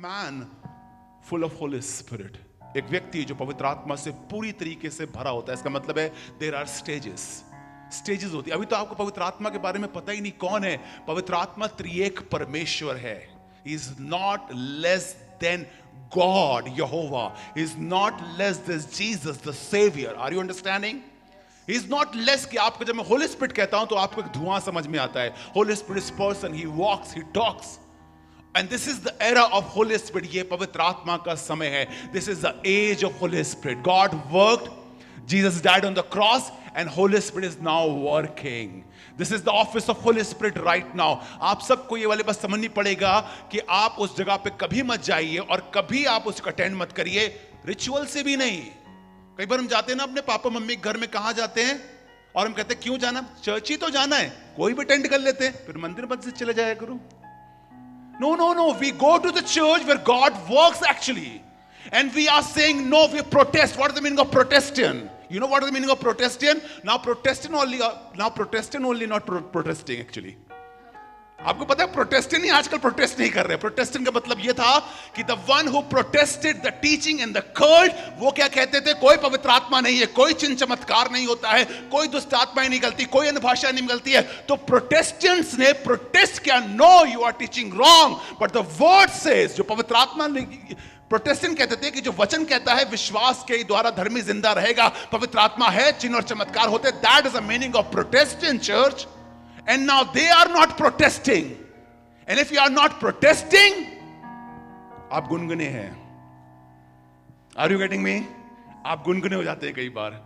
man full of Holy Spirit, एक व्यक्ति जो पवित्र आत्मा से पूरी तरीके से भरा होता है, इसका मतलब है there are स्टेजेस होती है। अभी तो आपको पवित्र आत्मा के बारे में पता ही नहीं कौन है। पवित्र आत्मा त्रिएक परमेश्वर है। He is not less than God, Jehovah. He is not less than Jesus, the Savior. Are you understanding? He is not less कि आपको जब मैं Holy Spirit कहता हूं तो आपको एक धुआं समझ में आता है। Holy Spirit is person, he walks, he talks. And this is the era of Holy Spirit. ये पवित्र आत्मा का समय है. This is the age of Holy Spirit. God worked, Jesus died on the cross, and Holy Spirit is now working. This is the office of Holy Spirit right now. आप सबको ये वाले बात समझनी पड़ेगा कि आप उस जगह पे कभी मत जाइए और कभी आप उसको अटेंड मत करिए, रिचुअल से भी नहीं। कई बार हम जाते हैं ना अपने पापा मम्मी के घर में, कहाँ जाते हैं और हम कहते हैं क्यों जाना, चर्च ही तो जाना है, कोई भी अटेंड कर लेते हैं, फिर मंदिर मत से चले जाया करो। No, we go to the church where God works actually, and we are saying no, we protest. What is the meaning of Protestant? You know what is the meaning of Protestant? Now Protestant only, not protesting actually. आपको पता है Protestant ही आजकल protest नहीं कर रहे। Protestant का मतलब यह था कि the one who protested the teaching and the cult, वो क्या कहते थे, कोई पवित्र आत्मा नहीं है, कोई चिन्ह चमत्कार नहीं होता है, कोई दुष्ट आत्माएं नहीं निकलती, कोई अन्य भाषा नहीं निकलती है। तो प्रोटेस्टेंट्स ने प्रोटेस्ट किया, no you are teaching wrong, but the word says, जो पवित्र आत्मा, प्रोटेस्टेंट कहते थे कि जो वचन कहता है विश्वास के द्वारा धर्मी जिंदा रहेगा, पवित्र आत्मा है, चिन्ह और चमत्कार होते, that is the meaning of Protestant church. And now they are not protesting. And if you are not protesting, आप गुनगुने हैं। Are you getting me? आप गुनगुने हो जाते हैं कई बार।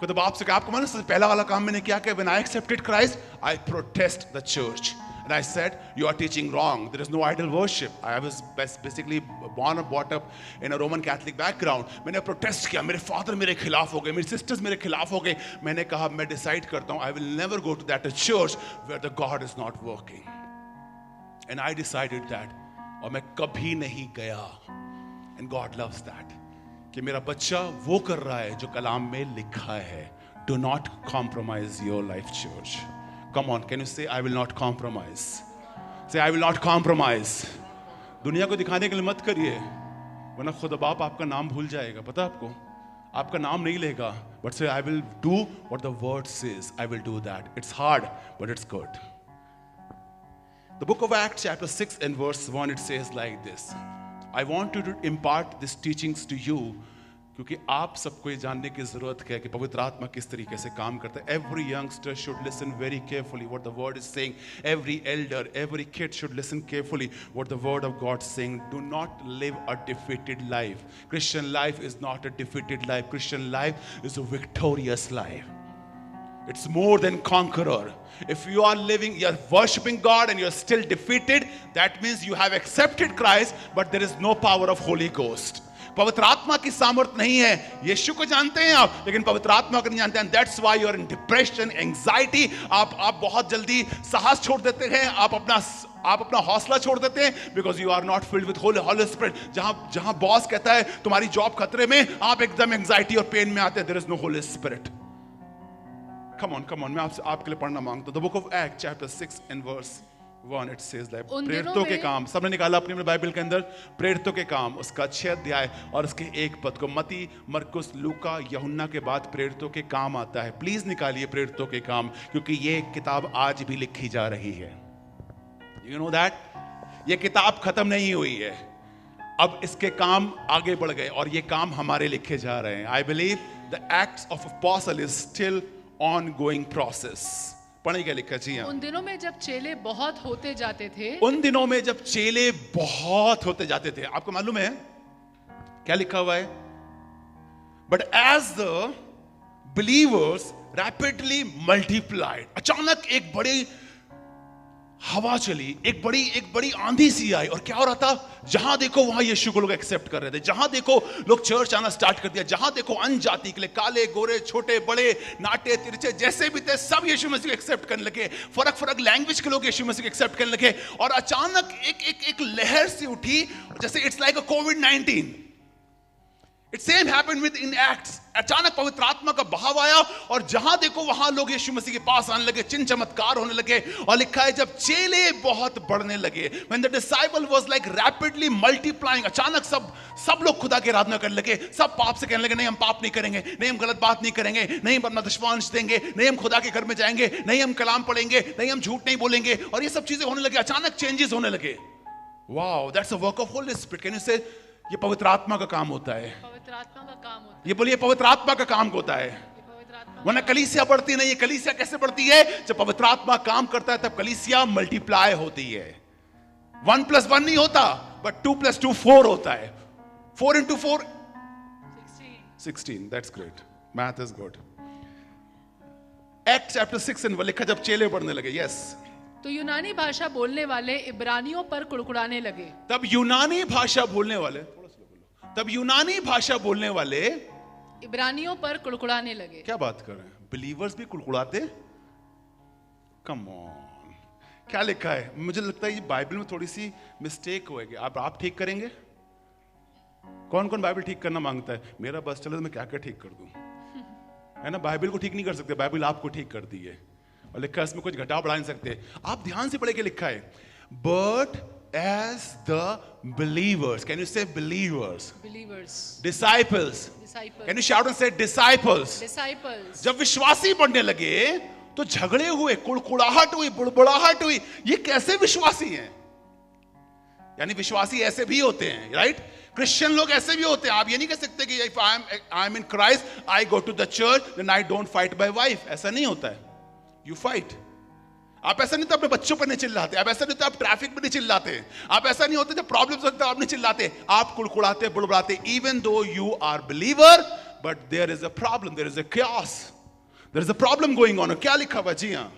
तो आपसे कहा, आपको मालूम पहला वाला काम मैंने क्या किया? When I accepted Christ, I protest the church. And I said, you are teaching wrong. There is no idol worship. I was basically born and brought up in a Roman Catholic background. मैंने protest किया, मेरे father मेरे खिलाफ हो गए, मेरी sisters मेरे खिलाफ हो गए। मैंने कहा, मैं decide करता हूँ, I will never go to that church where the God is not working. And I decided that. और मैं कभी नहीं गया. And God loves that. कि मेरा बच्चा वो कर रहा है जो कलाम में लिखा है. Do not compromise your life, church. Come on, can you say, I will not compromise? Say, I will not compromise. दुनिया को दिखाने के लिए मत करिए, वरना खुदा बाप आपका नाम भूल जाएगा। पता आपको, आपका नाम नहीं लेगा। But say, I will do what the word says. I will do that. It's hard, but it's good. The book of Acts, chapter 6 and verse 1, it says like this. I want to impart these teachings to you, क्योंकि आप सबको ये जानने की जरूरत है कि पवित्र आत्मा किस तरीके से काम करता है। Every youngster should listen very carefully what the word is saying. Every elder, every kid should listen carefully what the word of God is saying. Do not live a defeated life. Christian life is not a defeated life. Christian life is a victorious life. It's more than conqueror. If you are living, you're worshiping God and you're still defeated, that means you have accepted Christ, but there is no power of Holy Ghost. पवित्र आत्मा की सामर्थ नहीं है। यीशु को जानते हैं आप, लेकिन पवित्र आत्मा को नहीं जानते हैं। That's why you're in depression, anxiety. आप बहुत जल्दी साहस छोड़ देते हैं, आप अपना हौसला छोड़ देते हैं, because you are not filled with Holy Spirit. जहां बॉस कहता है तुम्हारी जॉब खतरे में, आप एकदम एंजाइटी और पेन में आते हैं। There is no Holy Spirit. Come on, मैं आपके लिए पढ़ना मांगता हूं। The book of Acts, chapter 6 and verse 1, it says like, प्रेरितों के काम, सबने निकाला अपनी बाइबल के अंदर, प्रेरितों के काम, उसका 6 अध्याय और उसके 1 पद को। मती, मरकुस, लूका, यूहन्ना के बाद प्रेरितों के काम आता है। प्लीज निकालिए प्रेरितों के काम, क्योंकि ये किताब आज भी लिखी जा रही है। You know that? ये किताब खत्म नहीं हुई है, अब इसके काम आगे बढ़ गए और ये काम हमारे लिखे जा रहे हैं। I believe the Acts of Apostle is still ongoing process. पढ़ने क्या लिखा? जी हाँ। उन दिनों में जब चेले बहुत होते जाते थे, आपको मालूम है क्या लिखा हुआ है? But as the believers rapidly multiplied, अचानक एक बड़ी हवा चली, एक बड़ी आंधी सी आई, और क्या हो रहा था? जहां देखो वहां यीशु को लोग एक्सेप्ट कर रहे थे। जहां देखो लोग चर्च आना स्टार्ट कर दिया। जहां देखो अनजाति के लिए, काले गोरे छोटे बड़े नाटे तिरछे जैसे भी थे, सब यीशु मसीह को एक्सेप्ट करने लगे। फर्क लैंग्वेज के लोग यीशु मसीह को एक्सेप्ट करने लगे। और अचानक एक लहर सी उठी, जैसे it's like a covid. It same happened with in acts. अचानक पवित्र आत्मा का बहाव आया और जहां देखो वहां लोग यीशु मसीह के पास आने लगे, चिन्ह चमत्कार होने लगे। और लिखा है जब चेले बहुत बढ़ने लगे, when the disciple was like rapidly multiplying, अचानक सब लोग खुदा की आराधना करने लगे। सब पाप से कहने लगे नहीं हम पाप नहीं करेंगे, नहीं हम गलत बात नहीं करेंगे, नहीं हम अपना दशमांश देंगे, नहीं हम खुदा के घर में जाएंगे, नहीं हम कलाम पढ़ेंगे, नहीं हम झूठ नहीं बोलेंगे। और ये सब चीजें होने लगे, अचानक चेंजेस होने लगे। Wow, that's a work of Holi spirit. Can you से ये पवित्र आत्मा का काम होता है। पवित्र आत्मा का काम होता है। ये बोलिए पवित्र आत्मा का काम होता है। पवित्र आत्मा वरना कलीसिया बढ़ती नहीं है। कलीसिया कैसे बढ़ती है? जब पवित्र आत्मा काम करता है तब कलीसिया मल्टीप्लाई होती है। 1 + 1 नहीं होता, बट 2 + 2 4 होता है। 4 × 4 16। That's great, math is good. Act chapter 6 में लिखा जब चेले बढ़ने लगे। यस, तो यूनानी भाषा बोलने वाले इब्रानियों पर कुड़कुड़ाने लगे। तब यूनानी भाषा बोलने वाले इब्रानियों पर कुड़कुड़ाने लगे। क्या बात कर रहे हैं? बिलीवर्स भी कुड़कुड़ाते? कम ऑन, क्या लिखा है? मुझे लगता है ये बाइबल में थोड़ी सी मिस्टेक होगी। आप ठीक करेंगे? कौन कौन बाइबल ठीक करना मांगता है? मेरा बस चले तो मैं क्या क्या ठीक कर दूं, है ना? बाइबल को ठीक नहीं कर सकते, बाइबल आपको ठीक करती है। और लिखा है इसमें कुछ घटा बढ़ा नहीं सकते। आप ध्यान से पढ़े के लिखा है, but as the believers, can you say believers? Disciples. Can you shout and say disciples? जब विश्वासी बढ़ने लगे तो झगड़े हुए, कुड़कुड़ाहट हुई, बुड़बुड़ाहट हुई। ये कैसे विश्वासी हैं? यानी विश्वासी ऐसे भी होते हैं, राइट? क्रिश्चियन लोग ऐसे भी होते हैं। आप ये नहीं कह सकते कि if I am in Christ, I go to the church, then I don't fight my wife. ऐसा नहीं होता है। You fight. आप ऐसा नहीं तो अपने बच्चों पर नहीं चिल्लाते, आप ऐसा नहीं तो आप ट्रैफिक पर नहीं चिल्लाते, आप ऐसा नहीं होते जब प्रॉब्लम्स होते आप नहीं चिल्लाते, आप कुड़कुड़ाते बुड़बुड़ाते। Even though you are believer, but there is a problem, there is a chaos, there is a problem going on. क्या लिखा हुआ? जी हाँ,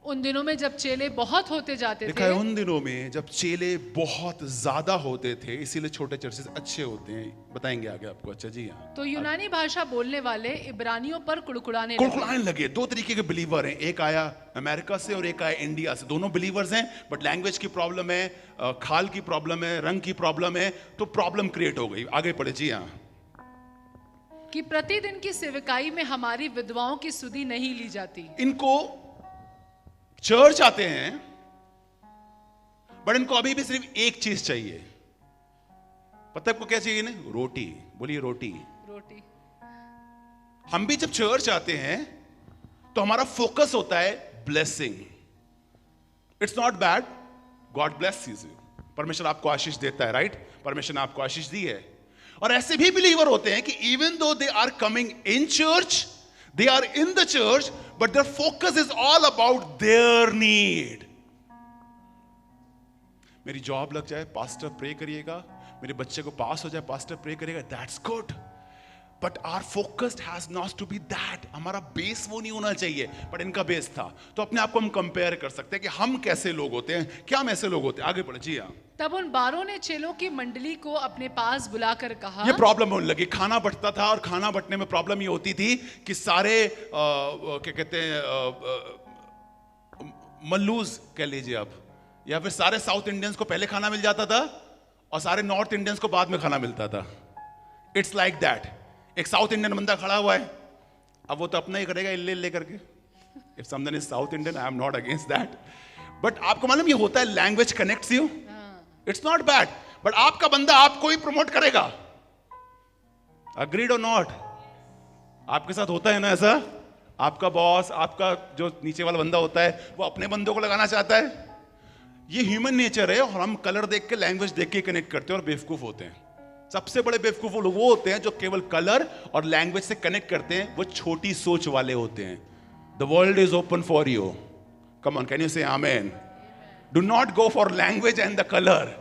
उन दिनों में जब चेले बहुत होते जाते लिखा है उन दिनों में जब चेले बहुत ज्यादा होते थे, इसीलिए छोटे चर्चेस अच्छे होते हैं। बताएंगे आगे आपको। अच्छा जी हाँ, तो यूनानी भाषा बोलने वाले इब्रानियों पर कुड़कुड़ाने लगे। दो तरीके के बिलीवर हैं, एक आया अमेरिका से और एक आया इंडिया से। दोनों बिलीवर्स हैं, बट लैंग्वेज की प्रॉब्लम है, खाल की प्रॉब्लम है, रंग की प्रॉब्लम है, तो प्रॉब्लम क्रिएट हो गई। आगे पढ़े। जी हाँ, कि प्रतिदिन की सेवकाई में हमारी विधवाओं की सुधि नहीं ली जाती। इनको चर्च आते हैं, बट इनको अभी भी सिर्फ एक चीज चाहिए। पता है आपको क्या चाहिए ना? रोटी। बोलिए रोटी। हम भी जब चर्च आते हैं तो हमारा फोकस होता है blessing. It's not bad, God bless you. परमेश्वर आपको आशीष देता है, राइट? परमेश्वर ने आपको आशीष दी है। और ऐसे भी बिलीवर होते हैं कि even though they are coming in church, they are in the church, but their focus is all about their need. मेरी जॉब लग जाए, पास्टर प्रे करिएगा। मेरे बच्चे को पास हो जाए, पास्टर प्रे करिएगा। That's good. But our focus has not to be that. हमारा बेस वो नहीं होना चाहिए, but इनका बेस था। तो अपने आप को हम कंपेयर कर सकते हैं कि हम कैसे लोग होते हैं, क्या हम ऐसे लोग होते हैं। आगे बढ़े। जी हाँ, तब उन 12 ने चेलों की मंडली को अपने पास बुलाकर कहा। ये प्रॉब्लम होने लगी। खाना बंटता था और खाना बंटने में प्रॉब्लम ये होती थी कि सारे क्या कहते हैं, मल्लूज कह लीजिए आप, या फिर सारे साउथ इंडियंस को पहले खाना मिल जाता था और सारे नॉर्थ इंडियंस को बाद में खाना मिलता था। It's like that. एक साउथ इंडियन बंदा खड़ा हुआ है, अब वो तो अपना ही करेगा इल्ले इल्ले करके। If someone is south Indian, I am not against that, but आपको मालूम ये होता है, language connects you. It's not bad, but आपका बंदा आपको ही प्रमोट करेगा। अग्रीड और नॉट? आपके साथ होता है ना ऐसा? आपका बॉस, आपका जो नीचे वाला बंदा होता है, वो अपने बंदों को लगाना चाहता है। ये ह्यूमन नेचर है, और हम कलर देख के, लैंग्वेज देख के कनेक्ट करते हैं और बेवकूफ होते हैं। सबसे बड़े बेवकूफ लोग वो होते हैं जो केवल कलर और लैंग्वेज से कनेक्ट करते हैं। वो छोटी सोच वाले होते हैं। The world is open for you. Come on, can you say amen? Do not go for language and the colour.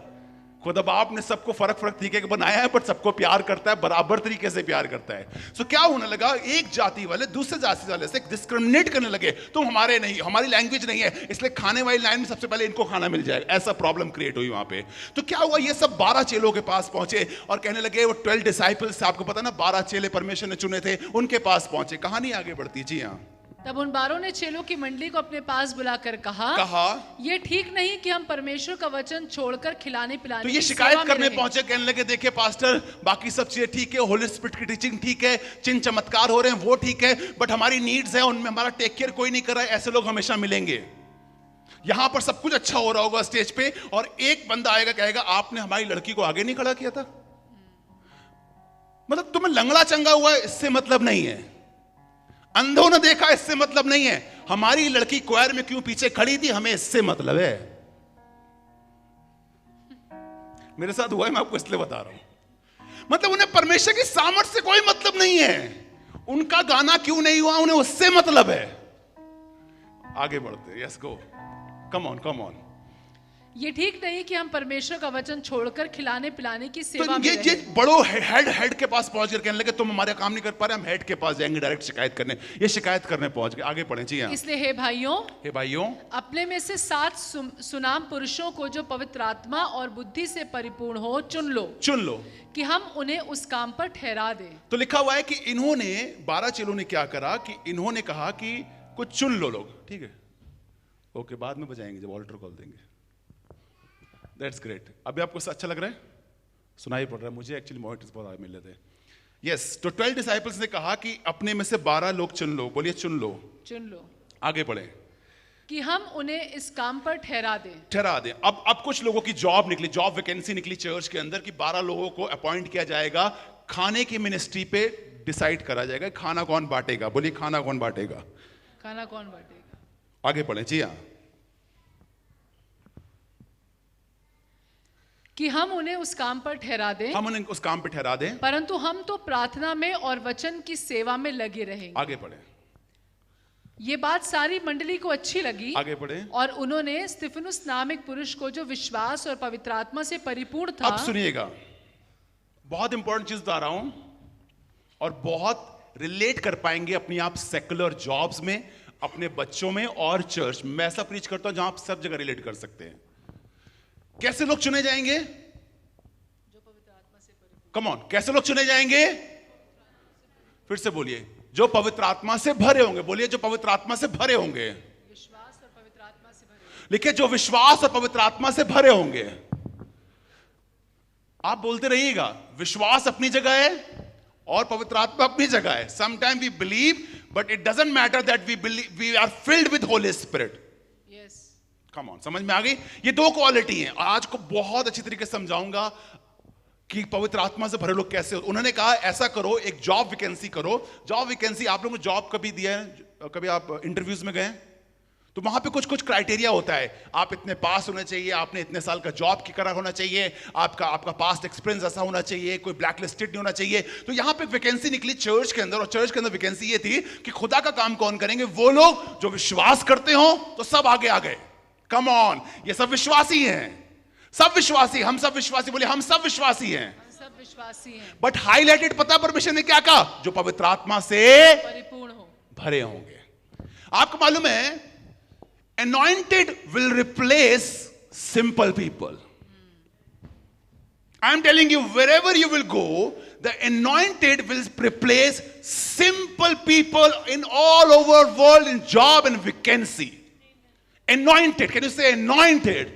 खुदा बाप ने सबको फर्क तरीके का बनाया है, बट सबको प्यार करता है, बराबर तरीके से प्यार करता है। सो क्या होने लगा, एक जाति वाले दूसरे जाति वाले से डिस्क्रिमिनेट करने लगे। तुम हमारे नहीं, हमारी लैंग्वेज नहीं है, इसलिए खाने वाली लाइन में सबसे पहले इनको खाना मिल जाएगा। ऐसा प्रॉब्लम क्रिएट हुई वहां पे। तो क्या हुआ, ये सब 12 चेलों के पास पहुंचे और कहने लगे, वो 12 डिसाइपल्स, आपको पता ना 12 चेले परमेश्वर ने चुने थे, उनके पास पहुंचे। कहानी आगे बढ़ती। जी हाँ, तब उन 12 ने चेलों की मंडली को अपने पास बुलाकर कहा ये ठीक नहीं कि हम परमेश्वर का वचन छोड़कर खिलाने पिलाने तो की ये सेवा शिकायत में करने रहें। पहुंचे, कहने लगे देखिए पास्टर बाकी सब चीजें ठीक है, होली स्पिरिट की टीचिंग ठीक है, चिन्ह चमत्कार हो रहे हैं वो ठीक है, बट हमारी नीड्स है उनमें हमारा टेक केयर कोई नहीं कर रहा है। ऐसे लोग हमेशा मिलेंगे। यहां पर सब कुछ अच्छा हो रहा होगा स्टेज पे, और एक बंदा आएगा कहेगा आपने हमारी लड़की को आगे नहीं खड़ा किया था। मतलब तुम्हें लंगड़ा चंगा हुआ है इससे मतलब नहीं है, अंधों ने देखा इससे मतलब नहीं है, हमारी लड़की क्वायर में क्यों पीछे खड़ी थी हमें इससे मतलब है। मेरे साथ हुआ है, मैं आपको इसलिए बता रहा हूं। मतलब उन्हें परमेश्वर की सामर्थ्य से कोई मतलब नहीं है, उनका गाना क्यों नहीं हुआ उन्हें उससे मतलब है। आगे बढ़ते, yes go, come on come on. ये ठीक नहीं कि हम परमेश्वर का वचन छोड़कर खिलाने पिलाने की सेवा तो में ये रहें। बड़ो हेड के पास पहुंच कर कहने लगे तुम हमारे काम नहीं कर पा रहे, हम हेड के पास जाएंगे डायरेक्ट शिकायत करने। ये शिकायत करने पहुंच गए। आगे पढ़े जी। इसलिए हे भाइयों अपने में से 7 सुनाम पुरुषों को जो पवित्र आत्मा और बुद्धि से परिपूर्ण हो चुन लो कि हम उन्हें उस काम पर ठहरा दें। तो लिखा हुआ है कि इन्होंने 12 चेलों ने क्या करा कि इन्होंने कहा कि कुछ चुन लो लोग, ठीक है ओके, बाद में बजाएंगे जब ऑल्टर कॉल देंगे। That's great. अभी आपको अच्छा लग रहा है, सुनाई पड़ रहा है मुझे, एक्चुअली मोटिव्स बहुत मिल रहे थे। यस, तो 12 डिसाइपल्स ने कहा कि अपने में से 12 लोग चुन लो। बोलिए चुन लो। आगे बढ़े कि हम उन्हें इस काम पर ठहरा दें। अब कुछ लोगों की जॉब वैकेंसी निकली चर्च के अंदर कि 12 लोगों को अपॉइंट किया जाएगा, खाने की मिनिस्ट्री पे डिसाइड करा जाएगा खाना कौन बांटेगा। बोलिए खाना कौन बांटेगा। आगे पढ़े जी। हाँ, कि हम उन्हें उस काम पर ठहरा दें, परंतु हम तो प्रार्थना में और वचन की सेवा में लगे रहेंगे। आगे पढ़े। ये बात सारी मंडली को अच्छी लगी। आगे पढ़े। और उन्होंने स्तिफनुस नाम एक पुरुष को जो विश्वास और पवित्र आत्मा से परिपूर्ण था। अब सुनिएगा, बहुत इंपॉर्टेंट चीज बता रहा हूं और बहुत रिलेट कर पाएंगे अपनी आप सेकुलर जॉब्स में, अपने बच्चों में और चर्च में। मैं ऐसा प्रीच करता हूं जहां आप सब जगह रिलेट कर सकते हैं। कैसे लोग चुने जाएंगे? जो पवित्र आत्मा से परिपूर्ण। कम ऑन, कैसे लोग चुने जाएंगे? फिर से बोलिए, जो पवित्र आत्मा से भरे होंगे। बोलिए जो पवित्र आत्मा से भरे होंगे। विश्वास और पवित्र आत्मा से भरे। लिखिए जो विश्वास और पवित्र आत्मा से भरे होंगे। आप बोलते रहिएगा, विश्वास अपनी जगह है और पवित्र आत्मा अपनी जगह है। Sometime we believe but it doesn't matter that we are filled with Holi spirit. Come on, समझ में आ गई? ये 2 क्वालिटी हैं। आज को बहुत अच्छी तरीके से समझाऊंगा कि पवित्र आत्मा से भरे लोग कैसे हो। उन्होंने कहा ऐसा करो, एक जॉब वैकेंसी करो। जॉब वैकेंसी, आप लोगों को जॉब कभी दिया है? कभी आप इंटरव्यूज में गए? तो वहां पे कुछ क्राइटेरिया होता है। आप इतने पास होने चाहिए, आपने इतने साल का जॉब की करा होना चाहिए, आपका पास्ट एक्सपीरियंस ऐसा होना चाहिए, कोई ब्लैक लिस्टेड नहीं होना चाहिए। तो यहां पे वैकेंसी निकली चर्च के अंदर, और चर्च के अंदर वैकेंसी ये थी कि खुदा का काम कौन करेंगे? वो लोग जो विश्वास करते हो। तो सब आगे आ गए। कम ऑन, ये सब विश्वासी हैं, सब विश्वासी, हम सब विश्वासी। बोले हम सब विश्वासी हैं, बट हाईलाइटेड पता परमेश्वर ने क्या कहा? जो पवित्र आत्मा से परिपूर्ण हो, भरे होंगे। आपको मालूम है anointed will replace simple people. I am telling you, wherever you will go, the anointed will replace simple people in all over world in job and vacancy. Anointed, can you say anointed?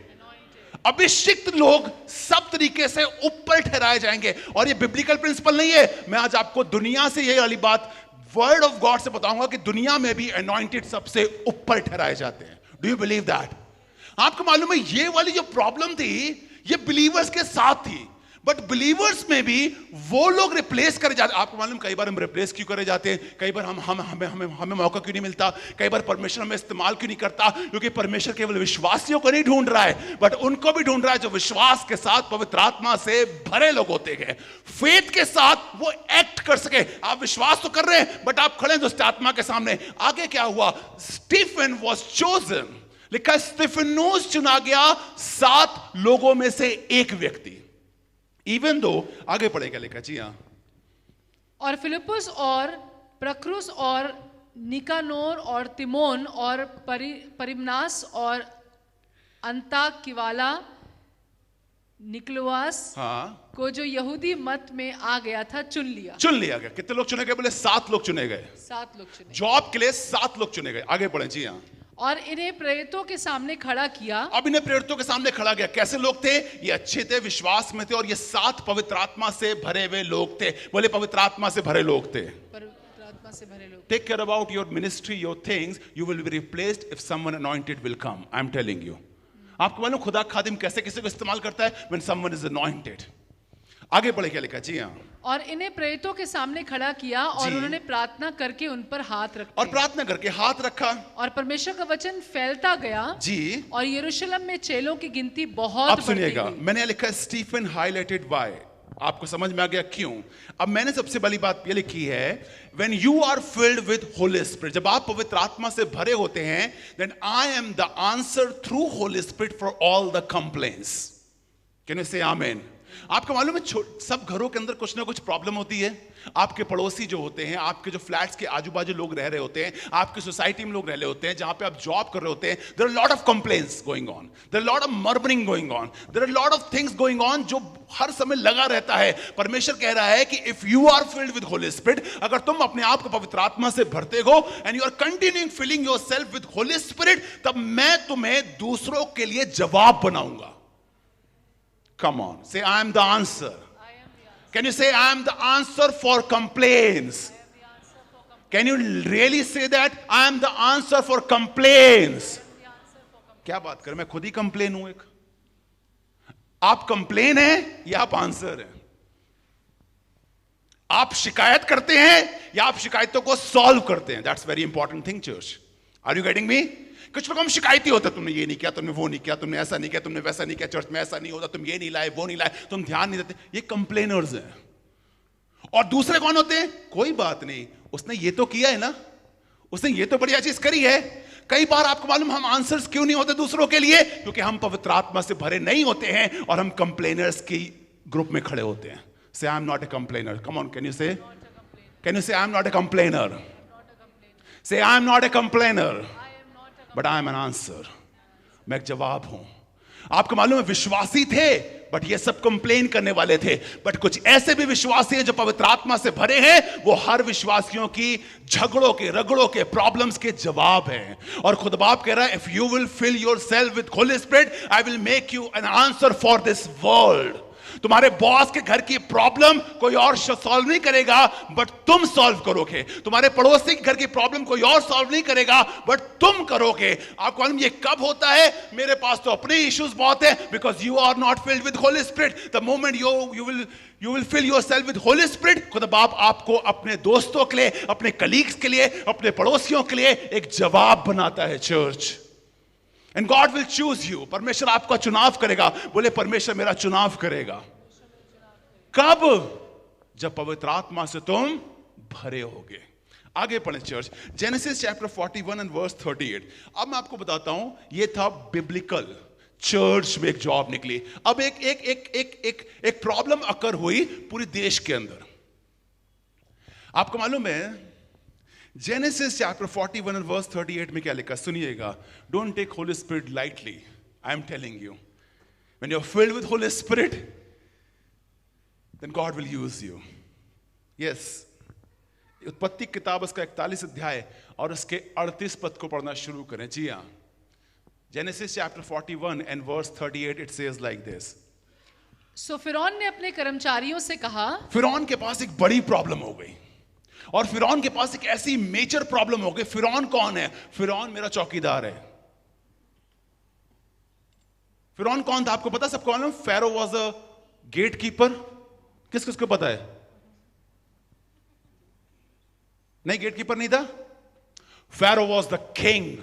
अभिषिक्त लोग सब तरीके से ऊपर ठहराए जाएंगे। और ये बिब्लिकल प्रिंसिपल नहीं है, मैं आज आपको दुनिया से ये वाली बात वर्ड ऑफ गॉड से बताऊंगा कि दुनिया में भी anointed सबसे ऊपर ठहराए जाते हैं। Do you believe that? आपको मालूम है ये वाली जो प्रॉब्लम थी ये बिलीवर्स के साथ थी, बट बिलीवर्स में भी वो लोग रिप्लेस करे जाते। आपको मालूम कई बार हम रिप्लेस क्यों करे जाते हैं? कई बार हमें मौका क्यों नहीं मिलता? कई बार परमेश्वर हमें इस्तेमाल क्यों नहीं करता? क्योंकि परमेश्वर केवल विश्वासियों को नहीं ढूंढ रहा है, बट उनको भी ढूंढ रहा है जो विश्वास के साथ पवित्र आत्मा से भरे लोग होते हैं, फेथ के साथ वो एक्ट कर सके। आप विश्वास तो कर रहे हैं बट आप खड़े दुष्ट आत्मा के सामने। आगे क्या हुआ? Stephen was chosen. लिखा स्टीफनोस चुना गया 7 लोगों में से एक व्यक्ति। इवन दो, आगे पढ़ेगा लिखा जी। हाँ, और फिलिपुस और प्रक्रुस और निकानोर और तिमोन और परिमनास और अंताकिवाला निकोलास हाँ, को जो यहूदी मत में आ गया था चुन लिया। चुन लिया गया। कितने लोग चुने गए? बोले 7 लोग चुने गए। 7 लोग चुने। जॉब के लिए 7 लोग चुने गए। आगे बढ़े जी। हाँ, और इन्हें प्रेरितों के सामने खड़ा किया। अब इन्हें प्रेरितों के सामने खड़ा किया। कैसे लोग थे? ये अच्छे थे, विश्वास में थे, और ये 7 पवित्र आत्मा से भरे हुए लोग थे। बोले पवित्र आत्मा से भरे लोग थे। पवित्र आत्मा से भरे लोग। Take care about your ministry, your things. You will be replaced if someone anointed will come. I'm telling you. आपको मालूम खुदा खादिम कैसे किसी को इस्तेमाल करता है? When someone is anointed. आगे बढ़े क्या लिखा? जी हाँ। और इन्हें प्रेरितों के सामने खड़ा किया और उन्होंने प्रार्थना करके उन पर हाथ रखा। और प्रार्थना करके हाथ रखा। और परमेश्वर का वचन फैलता गया जी। और यरूशलेम में चेलों की गिनती बहुत बढ़ती गई। अब सुनिएगा, मैंने लिखा स्टीफन हाईलाइटेड बाय। आपको समझ में आ गया क्यों? अब मैंने सबसे बड़ी बात ये लिखी है, when you are filled with Holy Spirit, जब आप पवित्र आत्मा से भरे होते हैं, then I am the answer through Holy Spirit for all the complaints. Can you say amen? आपको मालूम है सब घरों के अंदर कुछ ना कुछ प्रॉब्लम होती है। आपके पड़ोसी जो होते हैं, आपके जो फ्लैट्स के आजू बाजू लोग रह रहे होते हैं, आपकी सोसाइटी में लोग रह रहे होते हैं, जहां पे आप जॉब कर रहे होते हैं, there are lot of complaints going on, there are lot of murmuring going on, there are lot of things going on जो हर समय लगा रहता है। परमेश्वर कह रहा है कि if you are filled with Holi spirit, अगर तुम अपने आप को पवित्र आत्मा से भरते हो and you are continuing filling yourself with Holi spirit, तब मैं तुम्हें दूसरों के लिए जवाब बनाऊंगा। Come on, say I am the answer. Can you say I am the answer for complaints? Can you really say that? I am the answer for complaints. क्या बात कर, मैं खुद ही कंप्लेन हूं एक। आप कंप्लेन हैं या आप आंसर हैं? आप शिकायत करते हैं या आप शिकायतों को सॉल्व करते हैं? That's very important thing church. Are you getting me? कुछ लोग हम शिकायती होते, तुमने ये नहीं किया, तुमने वो नहीं किया, तुमने ऐसा नहीं किया, तुमने वैसा नहीं किया, चर्च में ऐसा नहीं होता, तुम ये नहीं लाए, वो नहीं लाए, तुम ध्यान नहीं देते। ये कंप्लेनर्स हैं। और दूसरे कौन होते हैं? कोई बात नहीं, उसने ये तो किया है ना, उसने ये तो बढ़िया चीज करी है। कई बार आपको मालूम हम आंसर्स क्यों नहीं होते दूसरों के लिए? क्योंकि हम पवित्र आत्मा से भरे नहीं होते हैं और हम कंप्लेनर्स की ग्रुप में खड़े होते हैं। Say I am not a complainer. Come on, can you say? Can you say I am not a complainer? Say I am not a complainer but I am an answer. मैं एक जवाब हूं। आपको मालूम है विश्वासी थे बट ये सब कंप्लेन करने वाले थे, बट कुछ ऐसे भी विश्वासी हैं जो पवित्र आत्मा से भरे हैं, वो हर विश्वासियों की झगड़ों के, रगड़ों के, प्रॉब्लम्स के जवाब हैं। और खुद बाप कह रहा है, if you will fill yourself with Holi spirit, I will make you an answer for this world. तुम्हारे बॉस के घर की प्रॉब्लम कोई और सॉल्व नहीं करेगा बट तुम सॉल्व करोगे। तुम्हारे पड़ोसी के घर की प्रॉब्लम कोई और सॉल्व नहीं करेगा बट तुम करोगे। आपको मालूम ये कब होता है? मेरे पास तो अपने इश्यूज बहुत है, because you are not filled with Holi spirit. The moment you will fill yourself with Holi spirit, खुदा बाप आपको अपने दोस्तों के लिए, अपने कलीग्स के लिए, अपने पड़ोसियों के लिए एक जवाब बनाता है church. And God will choose you. परमेश्वर आपका चुनाव करेगा। बोले परमेश्वर मेरा चुनाव करेगा। कब? जब पवित्र आत्मा से तुम भरे होगे। आगे पढ़े church, Genesis chapter 41 and verse 38। अब मैं आपको बताता हूं, ये था बिब्लिकल चर्च में एक जॉब निकली। अब एक प्रॉब्लम अकर हुई पूरे देश के अंदर। आपको मालूम है जेनेसिस चैप्टर 41 एंड वर्स 38 में क्या लिखा? सुनिएगा। Don't take holy spirit lightly, I am telling you, when you are filled with Holi spirit, then God will use you. Yes, उत्पत्ति किताब उसका 41 अध्याय और उसके 38 पद को पढ़ना शुरू करें। जी हां, Genesis chapter 41 and verse 38, it says like this. So फिरौन ने अपने कर्मचारियों से कहा, फिरौन के पास एक बड़ी प्रॉब्लम हो गई, और फिरौन के पास एक ऐसी मेजर प्रॉब्लम हो गई। फिरौन कौन है? फिरौन मेरा चौकीदार है। फिरौन कौन था आपको पता? सबको मालूम, Pharaoh was a gate keeper. किस किसको पता है? नहीं, गेट कीपर नहीं था। Pharaoh was the king.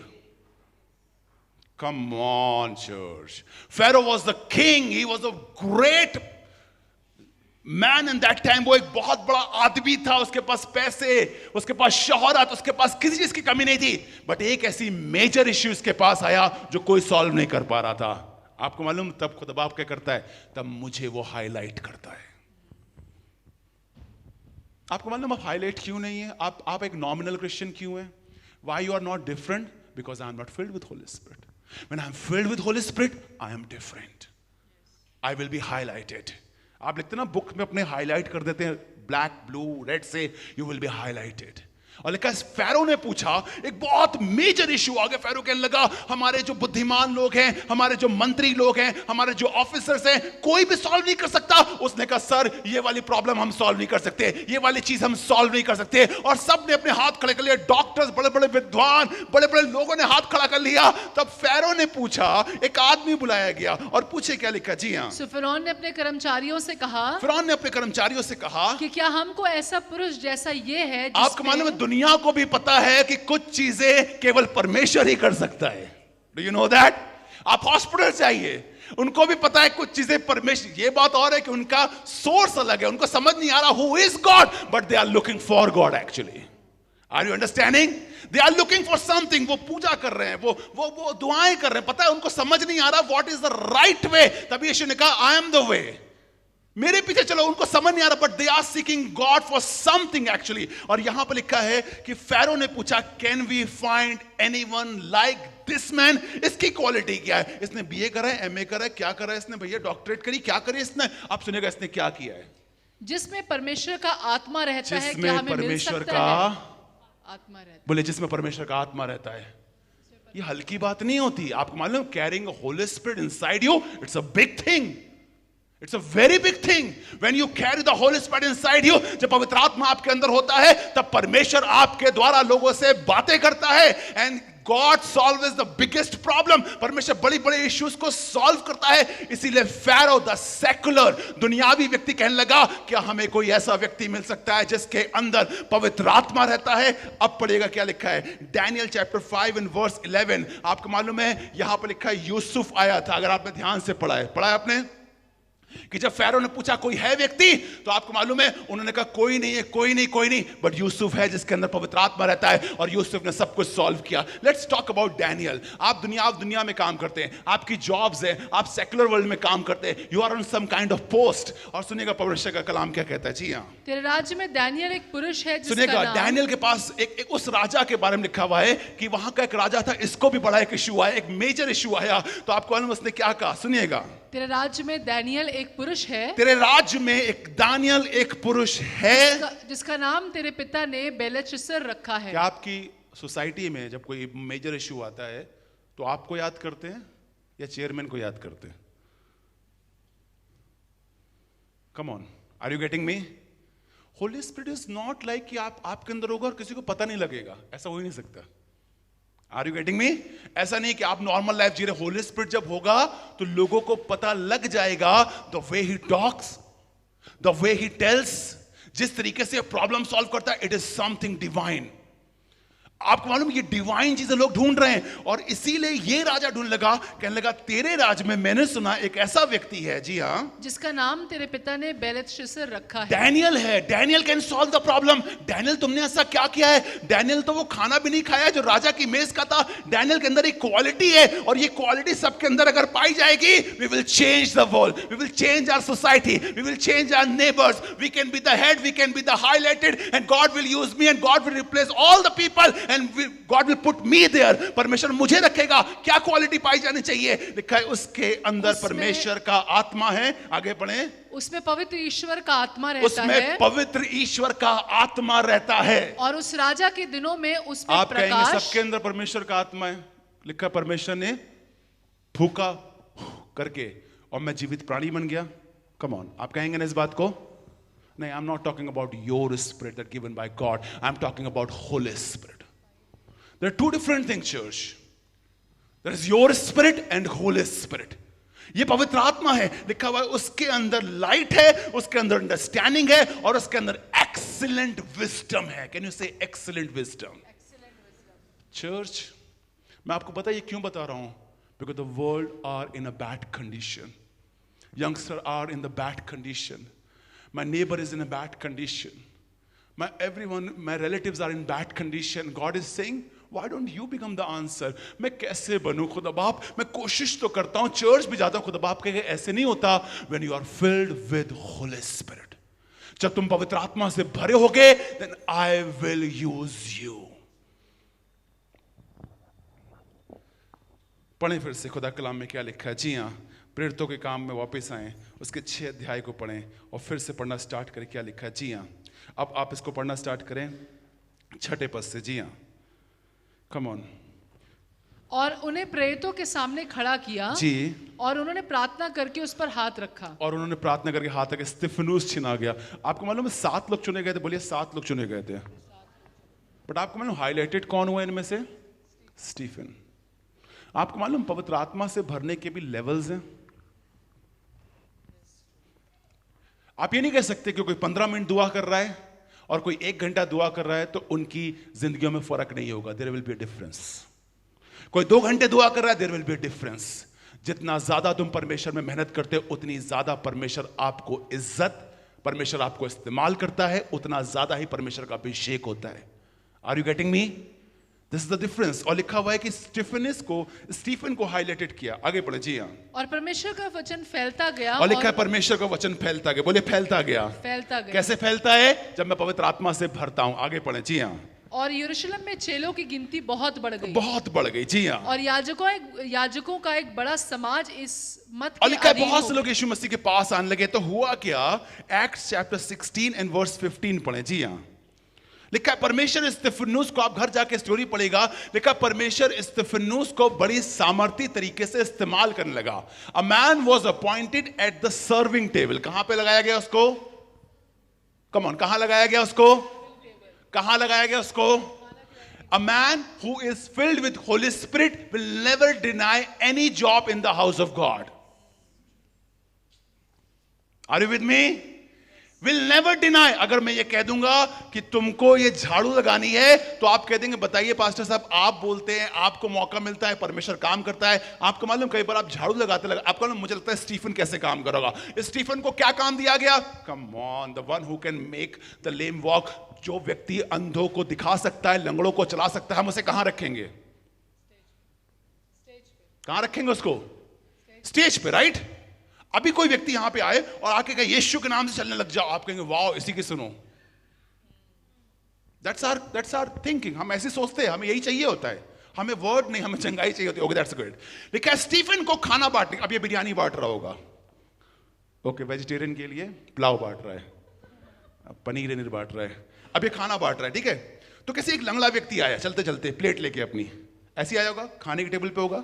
Come on church, Pharaoh was the king. He was a great man in that time. वो एक बहुत बड़ा आदमी था, उसके पास पैसे, उसके पास शोहरत, उसके पास किसी चीज की कमी नहीं थी, बट एक ऐसी मेजर इश्यू उसके पास आया जो कोई सॉल्व नहीं कर पा रहा था। आपको मालूम, तब खुदा बाप क्या करता है? तब मुझे वो हाईलाइट करता है। आपको मालूम आप हाईलाइट क्यों नहीं है? आप एक नॉमिनल क्रिश्चियन क्यों है? Why you are not different? Because I am not filled with Holi spirit. When I am filled with Holi spirit, I am different. I will be highlighted. आप लिखते ना बुक में अपने हाईलाइट कर देते हैं ब्लैक ब्लू रेड से, you will be highlighted. और लिखा फैरो ने पूछा, एक बहुत मेजर इशू आ गया. फैरो कहने लगा हमारे जो बुद्धिमान लोग हैं, हमारे जो मंत्री लोग हैं, हमारे जो ऑफिसर्स हैं, कोई भी सॉल्व नहीं कर सकता. उसने कहा सर ये वाली प्रॉब्लम हम सॉल्व नहीं कर सकते, ये वाली चीज हम सॉल्व नहीं कर सकते. और सब ने अपने हाथ खड़े कर लिए. डॉक्टर्स, बड़े बड़े विद्वान, बड़े बड़े लोगों ने हाथ खड़ा कर लिया. तब फैरो ने पूछा, एक आदमी बुलाया गया और पूछे क्या लिखा. जी हाँ, फिरौन ने अपने कर्मचारियों से कहा, फिरौन ने अपने कर्मचारियों से कहा कि क्या हमको ऐसा पुरुष जैसा ये है आपको मालूम है दुनिया को भी पता है कि कुछ चीजें केवल परमेश्वर ही कर सकता है. Do you know that? आप हॉस्पिटल जाइए, उनको भी पता है कुछ चीजें परमेश्वर. ये बात और है कि उनका सोर्स अलग है, उनको समझ नहीं आ रहा who is God, but they are looking for God actually. Are you understanding? They are looking for something. वो पूजा कर रहे हैं, वो दुआएं कर रहे हैं, पता है उनको समझ नहीं आ रहा what is the right way. तभी यीशु ने कहा आई एम द वे, मेरे पीछे चलो. उनको समझ नहीं आ रहा, but they are seeking God for something actually. और यहां पर लिखा है कि फैरो ने पूछा can we find anyone like this man. इसकी क्वालिटी क्या है? इसने बीए करा है, एमए करा है, क्या करा है इसने भैया? डॉक्टरेट करी, क्या करी इसने? आप सुनिएगा इसने क्या किया है. जिसमें परमेश्वर का आत्मा रहता है. जिसमें क्या हमें परमेश्वर मिल सकता का है? आत्मा रहता है. बोले जिसमें परमेश्वर का आत्मा रहता है. ये हल्की बात नहीं होती. आपको मालूम, carrying Holi spirit inside you, it's a big thing. It's a very big thing when you carry the Holy Spirit inside you. जब पवित्र आत्मा आपके अंदर होता है तब परमेश्वर आपके द्वारा लोगों से बातें करता है. And God solves the biggest problem. परमेश्वर बड़ी बड़े इश्यूज को सॉल्व करता है. इसीलिए फैरो द सेकुलर दुनियावी व्यक्ति कहने लगा क्या हमें कोई ऐसा व्यक्ति मिल सकता है जिसके अंदर पवित्र आत्मा रहता है. अब पढ़िएगा क्या लिखा है. Daniel chapter 5 and verse 11. आपको मालूम है यहां पर लिखा है यूसुफ आया था. अगर आपने ध्यान से पढ़ा है आपने कि जब फैरो ने पूछा कोई है व्यक्ति, तो आपको मालूम है उन्होंने कहा कोई नहीं है, कोई नहीं, बट यूसुफ है जिसके अंदर पवित्र आत्मा रहता है. और यूसुफ ने सब कुछ सॉल्व किया. Let's talk about Daniel. आप दुनिया में काम करते हैं, आपकी जॉब्स है, आप सेकुलर वर्ल्ड में काम करते हैं, you are on some kind of post. और सुनिएगा परमेश्वर का कलाम क्या कहता है. जी हाँ, तेरे राज्य में डैनियल एक पुरुष है. सुनिएगा डैनियल के पास एक उस राजा के बारे में लिखा हुआ है कि वहां का एक राजा था, इसको भी बड़ा एक इशू आया, एक मेजर इशू आया. तो आपको मालूम उसने क्या कहा. सुनिएगा. तेरे राज्य में दानियल एक पुरुष है. तेरे राज्य में एक दानियल एक पुरुष है जिसका नाम तेरे पिता ने बेलशस्सर रखा है. क्या आपकी सोसाइटी में जब कोई मेजर इशू आता है तो आपको याद करते हैं या चेयरमैन को याद करते हैं? Come on, are you getting me? Holy spirit is not like कि आपके अंदर होगा और किसी को पता नहीं लगेगा. ऐसा हो ही नहीं सकता. Are you getting me? ऐसा नहीं कि आप नॉर्मल लाइफ जी रहे. होली स्पिरिट जब होगा तो लोगों को पता लग जाएगा. The way he talks, the way he tells, जिस तरीके से प्रॉब्लम सॉल्व करता है, इट इज समथिंग डिवाइन. आपको मालूम ये डिवाइन चीजें लोग ढूंढ रहे हैं. और इसीलिए ये राजा ढूंढ लगा, कहने लगा तेरे राज में मैंने सुना एक ऐसा व्यक्ति है. जी हाँ, जिसका नाम तेरे पिता ने बेलशस्सर रखा है. डैनियल है. Daniel can solve the problem. Daniel तुमने ऐसा क्या किया है? डैनियल तो वो खाना भी नहीं खाया जो राजा की मेज का था. डैनियल के अंदर एक क्वालिटी है और ये क्वालिटी सबके अंदर अगर पाई जाएगी, we will change the world, we will change our society, we will change our neighbours. We can be the head, we can be the highlighted, and God will use me, and God will replace all the people, and God will put me there. परमेश्वर मुझे रखेगा. क्या quality पाई जानी चाहिए? लिखा है उसके अंदर परमेश्वर का आत्मा है. आगे पढ़े. उसमें पवित्र ईश्वर का आत्मा रहता है. उसमें पवित्र ईश्वर का आत्मा रहता है. और उस राजा के दिनों में उसमें आप प्रकाश. कहेंगे सबके अंदर परमेश्वर का आत्मा है. लिखा परमेश्वर ने फूका करके और मैं जीवित प्राणी बन गया. कम ऑन, आप कहेंगे ना इस बात को? नहीं, आई am not talking about your spirit that given by God. I am talking about Holi spirit. There are two different things, church. There is your spirit and Holy Spirit. ये पवित्र आत्मा है. लिखा हुआ है उसके अंदर लाइट है, उसके अंदर अंडरस्टैंडिंग है और उसके अंदर एक्सीलेंट विजडम है. कैन यू से एक्सीलेंट विजडम? चर्च, मैं आपको पता ये क्यों बता रहा हूं? Because the world are in a bad condition. Youngsters are in the bad condition. My neighbor is in a bad condition. My relatives are in bad condition. God is saying, why don't you become the answer? मैं कैसे बनूं खुदा बाप? मैं कोशिश तो करता हूं, church भी जाता हूं. खुदा बाप कहे ऐसे नहीं होता. When you are filled with Holy Spirit, जब तुम पवित्र आत्मा से भरे होगे, then I will use you. पढ़े फिर से खुदा कलाम में क्या लिखा है. जी हाँ, प्रेरितों के काम में वापस आए, उसके 6 अध्याय को पढ़ें और फिर से पढ़ना स्टार्ट करें। क्या लिखा है? जी हाँ, अब आप इसको पढ़ना स्टार्ट करें 6ठे पद से। जी हाँ, कम ऑन। और उन्हें प्रेरितों के सामने खड़ा किया जी, और उन्होंने प्रार्थना करके उस पर हाथ रखा। और उन्होंने प्रार्थना करके हाथ रखे, स्तिफनुस छिना गया। आपको मालूम है 7 लोग चुने गए थे? बोलिए 7 लोग चुने गए थे। बट आपको मालूम हाईलाइटेड कौन हुआ इनमें से? स्टीफन। आपको मालूम पवित्र आत्मा से भरने के भी लेवल्स हैं। आप ये नहीं कह सकते कि कोई 15 मिनट दुआ कर रहा है और कोई 1 घंटा दुआ कर रहा है तो उनकी जिंदगियों में फर्क नहीं होगा। There will be a difference. कोई 2 घंटे दुआ कर रहा है, there will be a difference. जितना ज्यादा तुम परमेश्वर में मेहनत करते हो, उतनी ज्यादा परमेश्वर आपको इज्जत, परमेश्वर आपको इस्तेमाल करता है, उतना ज्यादा ही परमेश्वर का अभिषेक होता है। Are you getting me? This is the difference. और लिखा हुआ है कि स्टीफन को हाईलाइटेड किया। आगे पढ़े। जी हाँ। और परमेश्वर का वचन फैलता गया। और लिखा है परमेश्वर का वचन फैलता गया। बोले फैलता गया। फैलता गया। कैसे फैलता है? जब मैं पवित्र आत्मा से भरता हूं। आगे पढ़े। जी हाँ। और यरूशलेम में चेलों की गिनती बहुत बढ़ गई। बहुत बढ़ गई। जी हाँ। और याजकों का एक बड़ा समाज इस मत और के लिखा है अधीन बहुत हो से लोग यीशु मसीह के पास आने लगे। तो हुआ क्या? एक्ट्स चैप्टर 16 एंड वर्स 15 पढ़े। जी हाँ। लिखा है परमेश्वर स्तिफनुस को, आप घर जाके स्टोरी पढ़ेगा, लिखा परमेश्वर स्तिफनुस को बड़ी सामर्थी तरीके से इस्तेमाल करने लगा। A man was appointed at the serving table. कहां पे लगाया गया उसको? कम ऑन, कहां लगाया गया उसको? कहां लगाया गया उसको? A man who is filled with Holy Spirit will never deny any job in the house of God. Are you with me? Will never deny. अगर मैं ये कह दूंगा कि तुमको ये झाड़ू लगानी है, तो आप कह देंगे बताइए पास्टर साहब, आप बोलते हैं, आपको मौका मिलता है, परमेश्वर काम करता है। आपको मालूम कई बार आप झाड़ू लगाते आपको मालूम, मुझे लगता है स्टीफन कैसे काम करेगा। स्टीफन को क्या काम दिया गया? Come on, the one who can make the lame walk. जो व्यक्ति अंधों को दिखा सकता है, लंगड़ों को चला सकता है, हम उसे कहां रखेंगे? कहां रखेंगे उसको? स्टेज पे, राइट? अभी कोई व्यक्ति यहां पे आए और आके कहे यीशु के नाम से चलने लग जाओ, आप कहेंगे वाओ, इसी की सुनो। That's our thinking. हम ऐसे सोचते हैं, हमें यही चाहिए होता है। हमें वर्ड नहीं, हमें चंगाई चाहिए होती है। Okay, that's good. लेकिन स्टीफन को खाना बांटने, अब ये बिरयानी बांट रहा होगा, ओके, वेजिटेरियन के लिए पुलाव बांट रहा है, पनीर बांट रहा है, अब ये खाना बांट रहा है, ठीक है। तो कैसे एक लंगड़ा व्यक्ति आया चलते चलते प्लेट लेके अपनी, ऐसे आया होगा, खाने के टेबल पे होगा,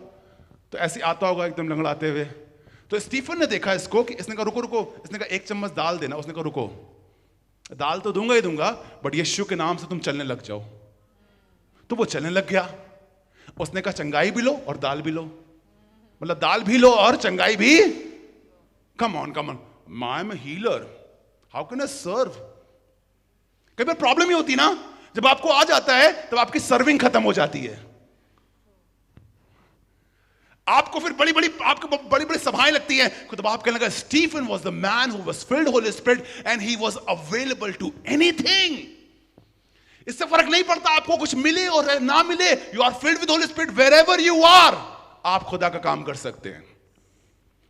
तो ऐसे आता होगा एकदम लंगड़ाते हुए। तो स्टीफन ने देखा इसको कि इसने कहा रुको रुको, इसने कहा 1 चम्मच दाल देना। उसने कहा रुको, दाल तो दूंगा ही दूंगा, बट यीशु के नाम से तुम चलने लग जाओ। तो वो चलने लग गया। उसने कहा चंगाई भी लो और दाल भी लो, मतलब दाल भी लो और चंगाई भी। Come on, I am a healer, how can I serve? कई बार प्रॉब्लम ही होती ना, जब आपको आ जाता है तब आपकी सर्विंग खत्म हो जाती है। आपको फिर आपको बड़ी बड़ी सभाएं लगती हैं। तब आप कहने लगा Stephen was the man who was filled Holy Spirit and he was available to anything. इससे फर्क नहीं पड़ता आपको कुछ मिले और ना मिले, you are filled with Holi Spirit wherever you are, आप खुदा का काम कर सकते हैं।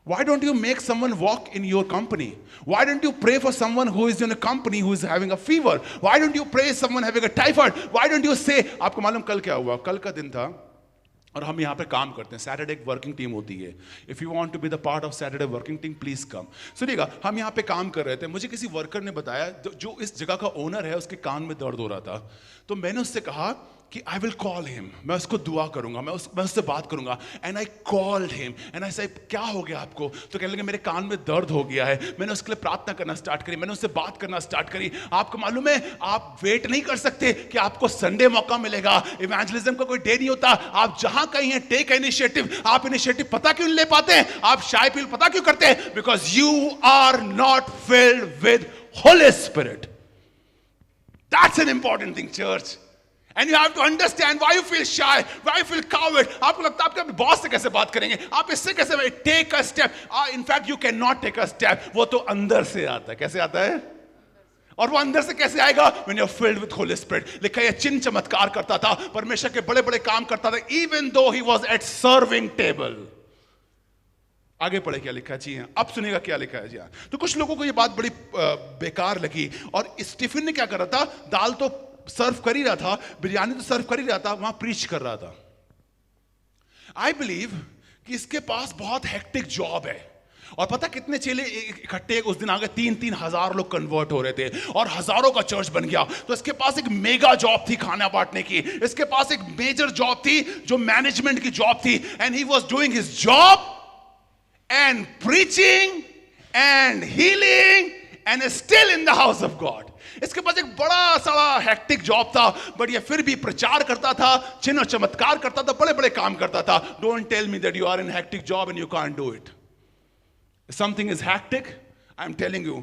Why don't you make someone walk in your company? Why don't you pray for someone who is in a company who is having a fever? Why don't you pray someone having a typhoid? Why don't you say, आपको मालूम कल क्या हुआ? कल का दिन था और हम यहाँ पे काम करते हैं, सैटरडे एक वर्किंग टीम होती है। If you want to be the part of Saturday working team, please come. सुनिएगा, हम यहाँ पे काम कर रहे थे, मुझे किसी वर्कर ने बताया जो इस जगह का ओनर है, उसके कान में दर्द हो रहा था। तो मैंने उससे कहा कि आई विल कॉल हिम, मैं उसको दुआ करूंगा, मैं उससे बात करूंगा। And I called him and I said क्या हो गया आपको? तो कहने लगे मेरे कान में दर्द हो गया है। मैंने उसके लिए प्रार्थना करना स्टार्ट करी, मैंने उससे बात करना स्टार्ट करी। आपको मालूम है, आप वेट नहीं कर सकते कि आपको संडे मौका मिलेगा। इवेंजलिज्म का कोई डे नहीं होता, आप जहां कहीं हैं टेक इनिशिएटिव। आप इनिशिएटिव पता क्यों ले पाते हैं? आप शाय पील पता क्यों करते हैं? Because you are not filled with Holi Spirit. That's an important thing church. And you have to understand why you feel shy, why you feel coward. आपको लगता है आप अपने बॉस से कैसे बात करेंगे, आप इससे कैसे? Take a step. In fact, you cannot take a step. वो तो अंदर से आता है। कैसे आता है? और वो अंदर से कैसे आएगा? When you're filled with Holy Spirit. लिखा है चिन्ह चमत्कार करता था, परमेश्वर के बड़े बड़े काम करता था, even though he was at serving table. आगे पढ़े क्या लिखा है? जी हाँ, अब सुनिएगा क्या लिखा है। जी हाँ, तो कुछ लोगों को ये बात बड़ी बेकार लगी और स्टीफन ने क्या कर रहा था? दाल तो सर्व कर ही रहा था, बिरयानी तो सर्व कर ही रहा था, वहां प्रीच कर रहा था। आई बिलीव कि इसके पास बहुत हेक्टिक जॉब है। और पता कितने चेले इकट्ठे उस दिन आ गए, 3-3 हजार लोग कन्वर्ट हो रहे थे और हजारों का चर्च बन गया। तो इसके पास एक मेगा जॉब थी खाना बांटने की, इसके पास एक मेजर जॉब थी जो मैनेजमेंट की जॉब थी। And he was doing his job and preaching and healing and still in the house of God. इसके पास एक बड़ा सारा हेक्टिक जॉब था, बट ये फिर भी प्रचार करता था, चिन्ह और चमत्कार करता था, बड़े बड़े काम करता था। Don't tell me that you are in hectic job and you can't do it. Something is hectic, I'm telling you,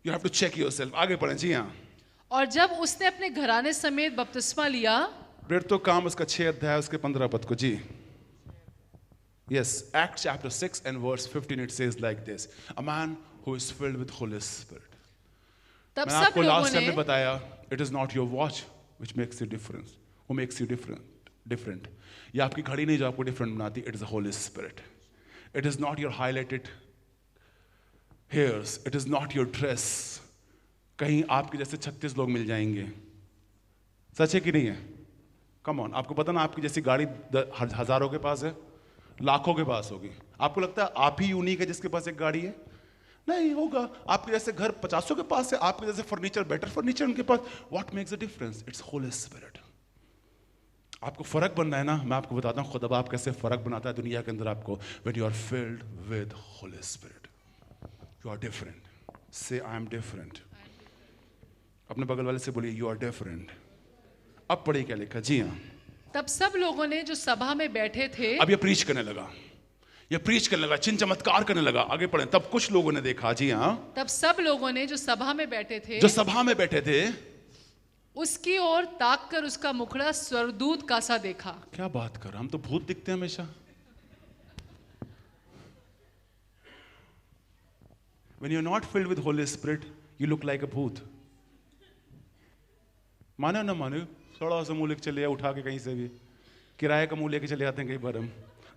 you have to check yourself. आगे पढ़ें जी हाँ। और जब उसने अपने घराने समेत बपतिस्मा लिया, तो काम उसका 6 अध्याय उसके 15 पद को जी। Yes, Acts chapter 6 and verse 15 it says like this, a man who is filled with Holy Spirit. तब मैंने सब आपको लोगों लास्ट टाइम ने में बताया, it is not your watch which makes you different, who makes you different. ये आपकी घड़ी नहीं जो आपको different बनाती, it is the Holy Spirit. It is not your highlighted hairs, it is not your dress. कहीं आपके जैसे 36 लोग मिल जाएंगे, सच है कि नहीं है? कम ऑन, आपको पता ना आपकी जैसी गाड़ी हजारों के पास है, लाखों के पास होगी। आपको लगता है आप ही यूनिक है जिसके पास एक गाड़ी है? नहीं होगा। आपके जैसे घर 50 के पास है, आपके जैसे फर्नीचर, बेटर फर्नीचर उनके पास। What makes the difference? It's holy spirit. आपको फर्क बनना है ना, मैं आपको बताता हूँ खुदा आप कैसे फर्क बनाता है दुनिया के अंदर आपको। When you are filled with Holi Spirit you are different. Say I am different. अपने बगल वाले से बोलिए यू आर डिफरेंट। अब पढ़िए क्या लिखा जी हाँ। तब सब लोगों ने जो सभा में बैठे थे, अब ये प्रीच करने लगा, ये प्रीच करने लगा, चिन्ह चमत्कार करने लगा। आगे पढ़ें। तब कुछ लोगों ने देखा जी हाँ। तब सब लोगों ने जो सभा में बैठे थे, जो सभा में बैठे थे, उसकी ओर ताक कर उसका मुखड़ा स्वर्गदूत का सा देखा। क्या बात कर, हम तो भूत दिखते हैं हमेशा। When you're not filled with Holy Spirit, you look like a भूत। मानो ना मानो, थोड़ा सा मुंह लेके चले जाए उठा के कहीं से भी, किराए का मुंह लेके चले आते हैं कई बार हम,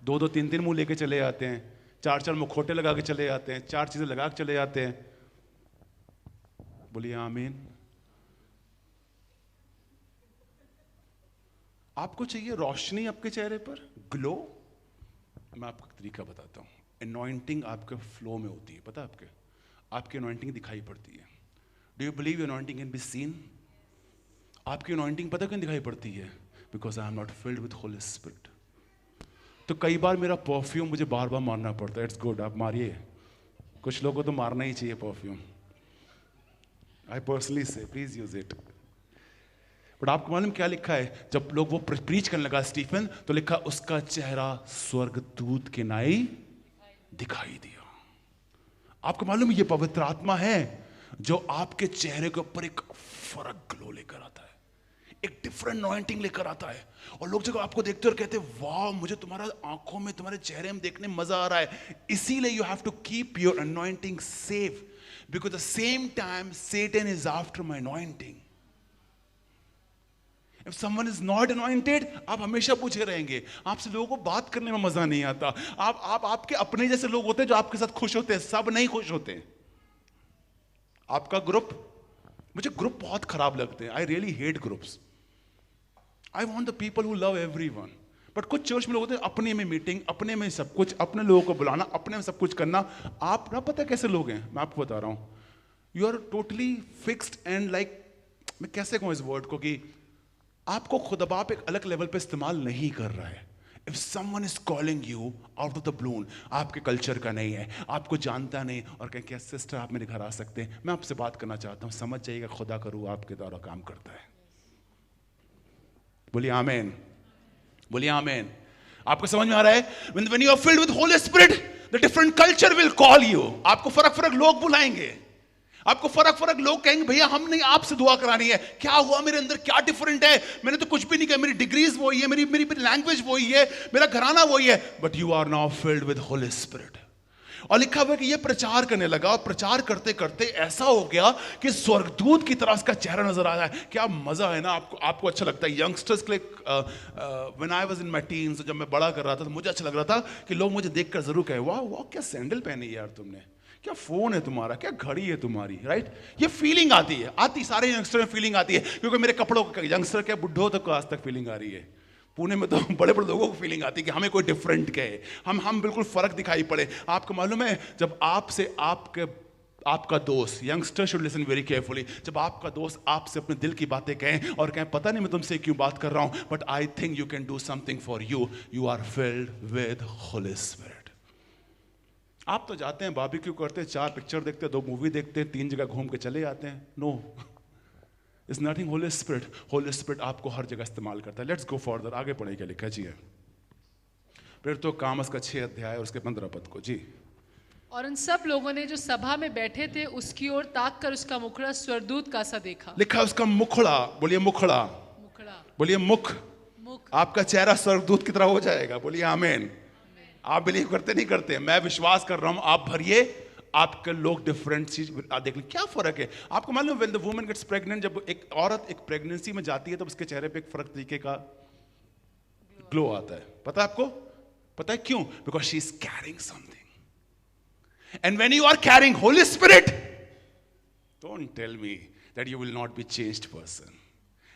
2-2, 3-3 मुंह लेके चले आते हैं, 4-4 मुखौटे लगा के चले आते हैं, 4 चीजें लगा के चले आते हैं। बोलिए आमीन। आपको चाहिए रोशनी आपके चेहरे पर, ग्लो। मैं आपको एक तरीका बताता हूँ। एनॉइंटिंग आपके फ्लो में होती है, पता है आपकी एनॉइंटिंग दिखाई पड़ती है। Do you believe anointing can be seen? आपकी एनॉइंटिंग पता क्यों दिखाई पड़ती है? Because I am not filled with Holi spirit. तो कई बार मेरा परफ्यूम मुझे बार बार मारना पड़ता है। इट्स गुड, आप मारिए, कुछ लोगों को तो मारना ही चाहिए परफ्यूम। आई पर्सनली से प्लीज यूज इट। बट आपको मालूम क्या लिखा है? जब लोग वो प्रीच करने लगा स्टीफन, तो लिखा उसका चेहरा स्वर्गदूत के नाई दिखाई दिया। आपको मालूम ये पवित्र आत्मा है जो आपके चेहरे के ऊपर एक फर्क ग्लो लेकर आता है, एक डिफरेंट अनॉइंटिंग लेकर आता है। और लोग जब आपको देखते हैं और कहते हैं वाह, मुझे तुम्हारा आंखों में, तुम्हारे चेहरे में देखने में मजा आ रहा है। इसीलिए you have to keep your anointing safe, because the same time Satan is after my anointing. If someone is not anointed, आप हमेशा पूछे रहेंगे। आपसे लोगों को बात करने में मजा नहीं आता। आपके अपने जैसे लोग होते हैं जो आपके साथ खुश होते हैं, सब नहीं खुश होते। आपका ग्रुप, मुझे ग्रुप बहुत खराब लगते हैं। I really hate groups. I want the people who love everyone. But कुछ चर्च में लोग होते हैं अपने में मीटिंग, अपने में सब कुछ, अपने लोगों को बुलाना, अपने में सब कुछ करना। आप ना पता कैसे लोग हैं, मैं आपको बता रहा हूं। You are totally fixed and like, मैं कैसे कहूं इस वर्ड को, कि आपको खुद बाप एक अलग लेवल पे इस्तेमाल नहीं कर रहा है। If someone is calling you out of the blue, आपके कल्चर का नहीं है, आपको जानता नहीं, और कहें क्या सिस्टर आप मेरे घर आ सकते हैं, मैं आपसे बात करना चाहता हूं, समझ जाइएगा खुदा का रूह आपके द्वारा काम करता है। बोलिए आमीन, बोलिए आमीन। आपको समझ में आ रहा है? When you are filled with Holy Spirit, the different culture will call you। आपको फर्क फर्क लोग बुलाएंगे, आपको फर्क फर्क लोग कहेंगे भैया हमने आपसे दुआ करानी है। क्या हुआ मेरे अंदर, क्या डिफरेंट है? मैंने तो कुछ भी नहीं किया, मेरी डिग्रीज वही है, मेरी लैंग्वेज वही है, मेरा घराना वही है, but you are now filled with Holi Spirit. और लिखा हुआ है कि ये प्रचार करने लगा, और प्रचार करते करते ऐसा हो गया कि स्वर्गदूत की तरह उसका चेहरा नजर आ रहा है। क्या मजा है ना, आपको अच्छा लगता है। यंगस्टर्स के लिए when I was in my teens, जब मैं बड़ा कर रहा था तो मुझे अच्छा लग रहा था कि लोग मुझे देखकर जरूर कहे वाह वाह क्या सैंडल पहनी यार तुमने, क्या फोन है तुम्हारा, क्या घड़ी है तुम्हारी, राइट? ये फीलिंग आती है, सारे यंगस्टर में फीलिंग आती है, क्योंकि मेरे कपड़ों का, यंगस्टर क्या बुढ़ो तक को आज तक फीलिंग आ रही है। पुणे में तो बड़े बड़े लोगों को फीलिंग आती है कि हमें कोई डिफरेंट कहे, हम बिल्कुल फर्क दिखाई पड़े। आपको मालूम है जब आपसे आपका दोस्त, youngster should listen very carefully, जब आपका दोस्त आपसे अपने दिल की बातें कहें और कहें पता नहीं मैं तुमसे क्यों बात कर रहा हूं, but I think you can do something for you, you are filled with Holi spirit. आप तो जाते हैं बारबेक्यू करते हैं, 4 पिक्चर देखते हैं, 2 मूवी देखते हैं, 3 जगह घूम के चले जाते हैं। No, it's nothing Holy Spirit. Holy spirit आपको हर जगह इस्तेमाल करता है। लेट्स गो फॉर्दर, आगे पढ़े क्या लिखा जी है। फिर तो कामस का 6 अध्याय और उसके 15 पद को जी। और उन सब लोगों ने जो सभा में बैठे थे उसकी ओर ताक कर उसका मुखड़ा स्वर्गदूत का सा देखा। लिखा उसका मुखड़ा, बोलिए मुखड़ा, मुखड़ा, बोलिए मुख, आपका चेहरा स्वर्गदूत की तरह हो जाएगा, बोलिए आमीन। आप बिलीव करते नहीं करते, मैं विश्वास कर रहा हूं, आप भरिए, आपके लोग डिफरेंट चीज देख लें। क्या फर्क है आपको मालूम? When the woman gets pregnant, जब एक औरत एक प्रेगनेंसी में जाती है तो उसके चेहरे पे एक फर्क तरीके का ग्लो आता है। पता है आपको? पता है क्यों? Because she is carrying something. And when you are carrying Holy Spirit, don't tell me that you will not be changed person.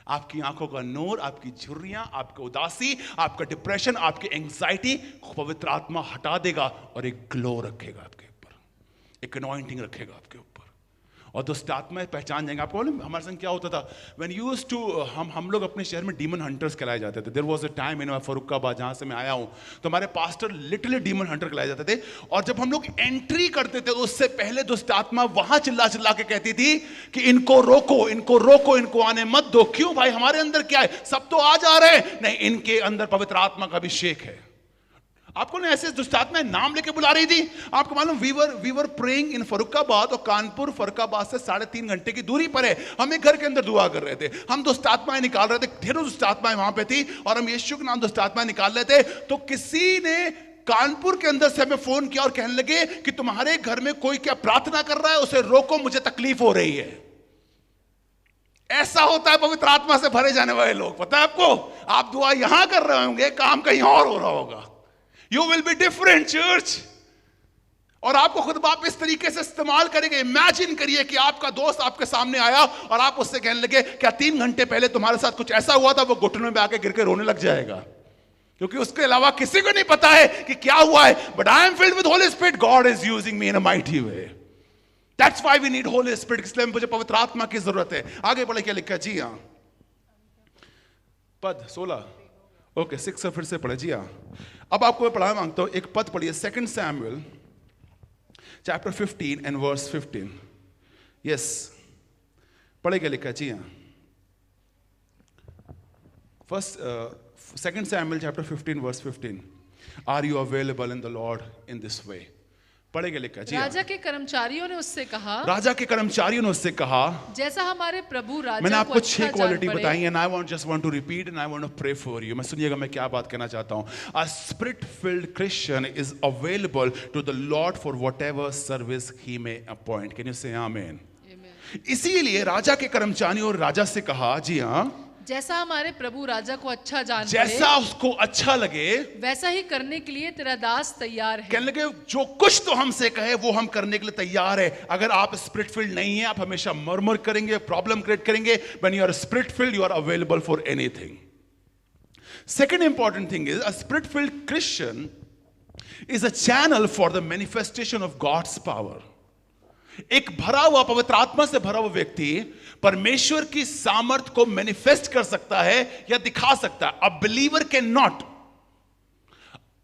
आपकी आंखों का नूर, आपकी झुर्रियां, आपकी उदासी, आपका डिप्रेशन, आपकी एंजाइटी पवित्र आत्मा हटा देगा और एक ग्लो रखेगा आपके ऊपर, एक अनॉइंटिंग रखेगा आपके ऊपर, और दुष्ट आत्माएं पहचान जाएंगे। आपको मालूम हमारे संग क्या होता था? When used to हम लोग अपने शहर में डीमन हंटर्स कहलाए जाते थे। There was a time in Farrukhabad जहां से मैं आया हूं, तो हमारे पास्टर लिटरली डीमन हंटर कहलाए जाते थे। और जब हम लोग एंट्री करते थे उससे पहले दुष्ट आत्मा वहां चिल्ला चिल्ला के कहती थी कि इनको रोको, इनको रोको, इनको आने मत दो। क्यों भाई, हमारे अंदर क्या है? सब तो आ जा रहे हैं। नहीं, इनके अंदर पवित्र आत्मा का अभिषेक है। आपको ना ऐसे दुष्टात्माएं नाम लेके बुला रही थी। आपको मालूम वी वर प्रेइंग इन फरुखाबाद, और कानपुर फरुखाबाद से 3.5 घंटे की दूरी पर है। हम एक घर के अंदर दुआ कर रहे थे, हम दुष्टात्माएं निकाल रहे थे, ढेरों दुष्टात्माएं वहां पे थी, और हम यीशु के नाम दुष्टात्माएं निकाल रहे थे। तो किसी ने कानपुर के अंदर से हमें फोन किया और कहने लगे कि तुम्हारे घर में कोई क्या प्रार्थना कर रहा है, उसे रोको, मुझे तकलीफ हो रही है। ऐसा होता है पवित्र आत्मा से भरे जाने वाले लोग। पता है आपको? आप दुआ यहां कर रहे होंगे, काम कहीं और हो रहा होगा। You will be different, church. और आपको खुद बाप इस तरीके से इस्तेमाल करेंगे। इमेजिन करिए कि आपका दोस्त आपके सामने आया और आप उससे कहने लगे क्या 3 घंटे पहले तुम्हारे साथ कुछ ऐसा हुआ था? वो घुटनों में आके गिर के रोने लग जाएगा, क्योंकि उसके अलावा किसी को नहीं पता है कि क्या हुआ है। But I am filled with Holi Spirit, God is using me in a mighty way. That's why we need Holy Spirit. इसलिए मुझे पवित्र आत्मा की जरूरत है। आगे बढ़े क्या लिखा जी? हाँ, पद 16, ओके 6 से फिर से पढ़े जी। हाँ, अब आपको मैं पढ़ा मांगता हूं, एक पद पढ़िए, 2 Samuel chapter 15 and verse 15। Yes, पढ़ेगा लिखा जी। हाँ, 2 Samuel chapter 15 verse 15। Are you available in the Lord in this way? पढ़ेगा लिखा जी। राजा के कर्मचारियों ने उससे कहा, राजा के कर्मचारियों ने उससे कहा, जैसा हमारे प्रभु राजा मैंने आपको 6 अच्छा क्वालिटी जान बताई है, and I just want to repeat and I want to pray for you। मैं सुनिएगा मैं क्या बात कहना चाहता हूं। A spirit-filled Christian is available to the Lord for whatever service He may appoint। Can you say amen? इसीलिए राजा के कर्मचारियों और राजा से कहा, जी हाँ, जैसा हमारे प्रभु राजा को अच्छा जान जैसा उसको अच्छा लगे वैसा ही करने के लिए तेरा दास तैयार है। कहने लगे जो कुछ तो हमसे कहे वो हम करने के लिए तैयार है। अगर आप स्पिरिट फिल्ड नहीं है, आप हमेशा मरमर करेंगे, प्रॉब्लम क्रिएट करेंगे। When you are spirit filled, you are available for anything. Second important thing is, a spirit filled Christian is a channel for the manifestation of God's power. एक भरा हुआ, पवित्र आत्मा से भरा हुआ व्यक्ति परमेश्वर की सामर्थ को मैनिफेस्ट कर सकता है या दिखा सकता है। A believer can not,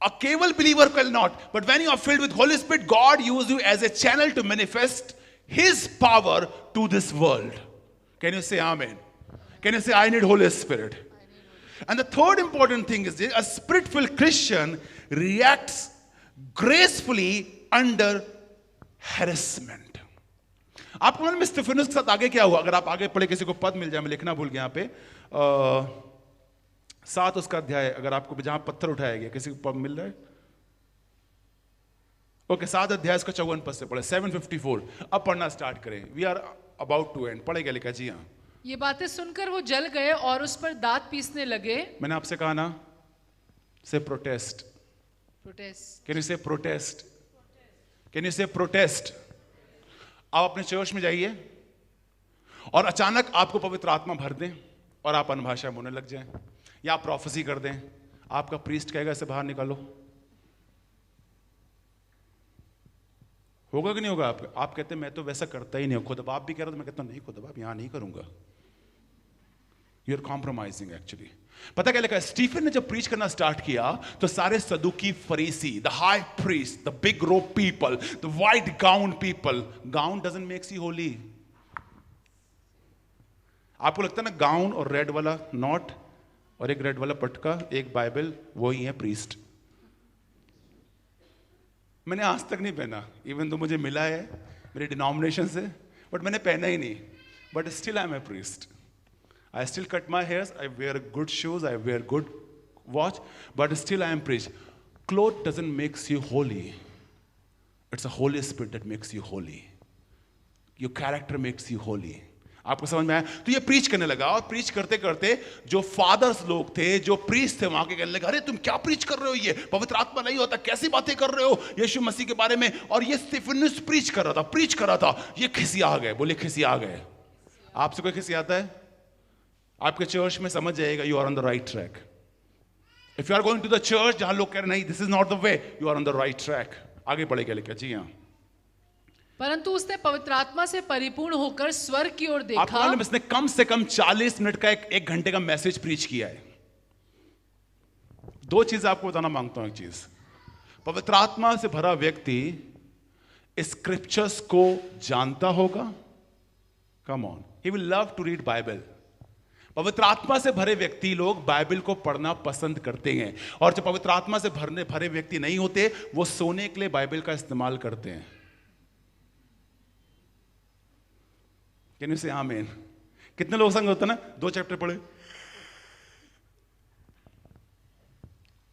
a केवल believer can not, but when you are filled with Holi Spirit, God use you as a channel to manifest his power to this world. Can you say amen? Can you say I need Holy Spirit? And the third important thing is, a spirit filled Christian reacts gracefully under harassment. आपको मालूम है स्तिफनुस के साथ आगे क्या हुआ? अगर आप आगे पढ़े, किसी को पद मिल जाए, मैं लिखना भूल गया यहाँ पे, 7 उसका अध्याय, अगर आपको जहां पत्थर उठाया गया, किसी को पद मिल रहा है? ओके, 7 अध्याय इसका 54 पद से पढ़े, 754। अब पढ़ना स्टार्ट करें, we are about to end. पढ़ेगा लिखा जी। हाँ, ये बातें सुनकर वो जल गए और उस पर दांत पीसने लगे। मैंने आपसे कहा ना, से प्रोटेस्ट। प्रोटेस्ट, कैन यू से प्रोटेस्ट? कैन यू से प्रोटेस्ट? आप अपने चर्च में जाइए और अचानक आपको पवित्र आत्मा भर दें और आप अनभाषा बोलने लग जाएं, या आप प्रोफेसी कर दें, आपका प्रीस्ट कहेगा इसे बाहर निकालो, होगा कि नहीं होगा? आप कहते हैं मैं तो वैसा करता ही नहीं हूं, खुद आप भी कह रहे हो, मैं कहता हूं नहीं खुद आप यहां नहीं करूंगा। You are compromising actually. पता क्या लिखा है? स्टीफन ने जब प्रीच करना स्टार्ट किया तो सारे सदुकी, फरीसी, the high priest, the big robe people, the white gown people, gown doesn't makes you holy. आपको लगता है ना गाउन और रेड वाला नॉट और एक रेड वाला पटका, एक बाइबल, वही है प्रीस्ट। मैंने आज तक नहीं पहना, इवन तो मुझे मिला है मेरे डिनोमिनेशन से, बट मैंने पहना ही नहीं, but still I am a priest. I still cut my hairs, I wear good shoes, I wear good watch, but still I am priest. Cloth doesn't makes you holy. It's the Holy Spirit that makes you holy. Your character makes you holy. आपको समझ में आया? तो ये preach करने लगा, और preach करते करते जो फादर्स लोग थे, जो प्रीस्ट थे वहां के, कहने लगे अरे तुम क्या प्रीच कर रहे हो, ये पवित्र आत्मा नहीं होता, कैसी बातें कर रहे हो यीशु मसीह के बारे में। और ये स्टीफनुस प्रीच कर रहा था, ये खिसिया गए। बोले खिसिया गए। आपसे कोई खिसियाता है? आपके चर्च में समझ जाएगा you are on the right track. If you are going to the church जहां लोग कह रहे नहीं this is not the way, you are on the right track. आगे बढ़ेगा लिखा, जी हाँ। परंतु उसने पवित्र आत्मा से परिपूर्ण होकर स्वर्ग की ओर देखा। आपको मालूम इसने कम से कम 40 मिनट का एक घंटे का मैसेज प्रीच किया है। दो चीज आपको बताना मांगता हूं। एक चीज, पवित्र आत्मा से भरा व्यक्ति स्क्रिप्चर्स को जानता होगा। Come on, he will love to read Bible. पवित्र आत्मा से भरे व्यक्ति लोग बाइबल को पढ़ना पसंद करते हैं, और जो पवित्र आत्मा से भरे व्यक्ति नहीं होते वो सोने के लिए बाइबल का इस्तेमाल करते हैं। कैन यू से आमीन? कितने लोग संग होता है ना, 2 चैप्टर पढ़े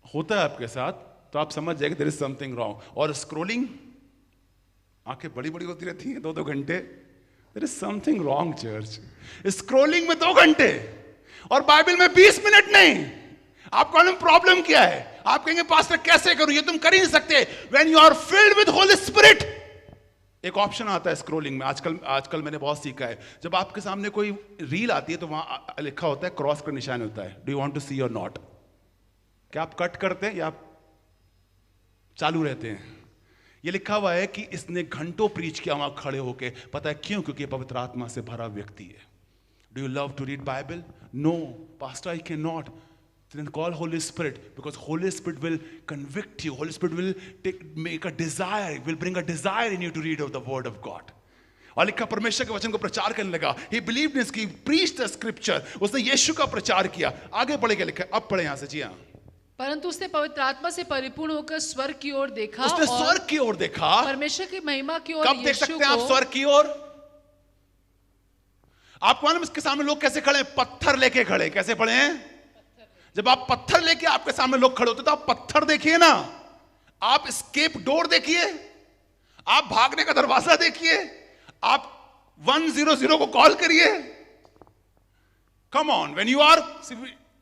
होता है आपके साथ, तो आप समझ जाएंगे देयर इज समथिंग रॉन्ग। और स्क्रोलिंग, आंखें बड़ी बड़ी होती रहती हैं 2-2 घंटे, there is something wrong church. Scrolling में 2 घंटे और बाइबल में 20 मिनट नहीं। आपको मालूम प्रॉब्लम क्या है? आप कहेंगे पास्टर कैसे करूं, ये तुम कर ही नहीं सकते। When you are filled with Holi Spirit, एक ऑप्शन आता है स्क्रोलिंग में। आजकल मैंने बहुत सीखा है, जब आपके सामने कोई रील आती है तो वहां लिखा होता है, क्रॉस का निशान होता है, डू यू वांट टू सी और नॉट। क्या आप कट करते हैं या आप चालू रहते हैं? ये लिखा हुआ है कि इसने घंटों प्रीच किया वहां खड़े होके। पता है क्यों? क्योंकि ये पवित्र आत्मा से भरा व्यक्ति है। Do you love to read Bible? No pastor, I can not. Then call Holy Spirit, because Holy Spirit will convict you. Holy Spirit will make a desire, will bring a desire in you to read of the Word of God. और लिखा परमेश्वर के वचन को प्रचार करने लगा। He believed in this, he preached the scripture. उसने यीशु का प्रचार किया। आगे पढ़ेगा लिखा, अब पढ़े यहां से, जी हाँ। परंतु उसने पवित्र आत्मा से परिपूर्ण होकर स्वर्ग की ओर देखा। उसने स्वर्ग की ओर देखा, परमेश्वर की महिमा की ओर। कब देख सकते हैं आप स्वर्ग की ओर? आपको मालूम इसके सामने लोग कैसे खड़े हैं? पत्थर लेके खड़े। कैसे खड़े हैं? जब आप पत्थर लेके आपके सामने लोग खड़े होते तो आप पत्थर देखिए ना, आप एस्केप डोर देखिए, आप भागने का दरवाजा देखिए, आप 100 को कॉल करिए। Come on, when you are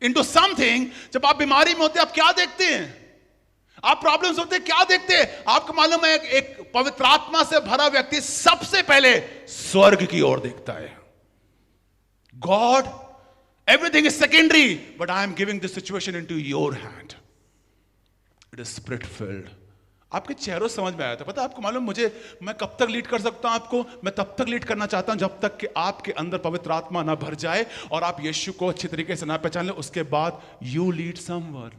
into something, जब आप बीमारी में होते हैं आप क्या देखते हैं? आप प्रॉब्लम्स होते हैं क्या देखते हैं? आपको मालूम है एक पवित्र आत्मा से भरा व्यक्ति सबसे पहले स्वर्ग की ओर देखता है। God, everything is secondary, but I am giving this situation into your hand. It is spirit filled. आपके चेहरों समझ में आया था। पता आपको मालूम, मैं कब तक लीड कर सकता हूं आपको? मैं तब तक लीड करना चाहता हूं जब तक कि आपके अंदर पवित्र आत्मा ना भर जाए और आप यीशु को अच्छी तरीके से ना पहचान ले। उसके बाद you lead someone.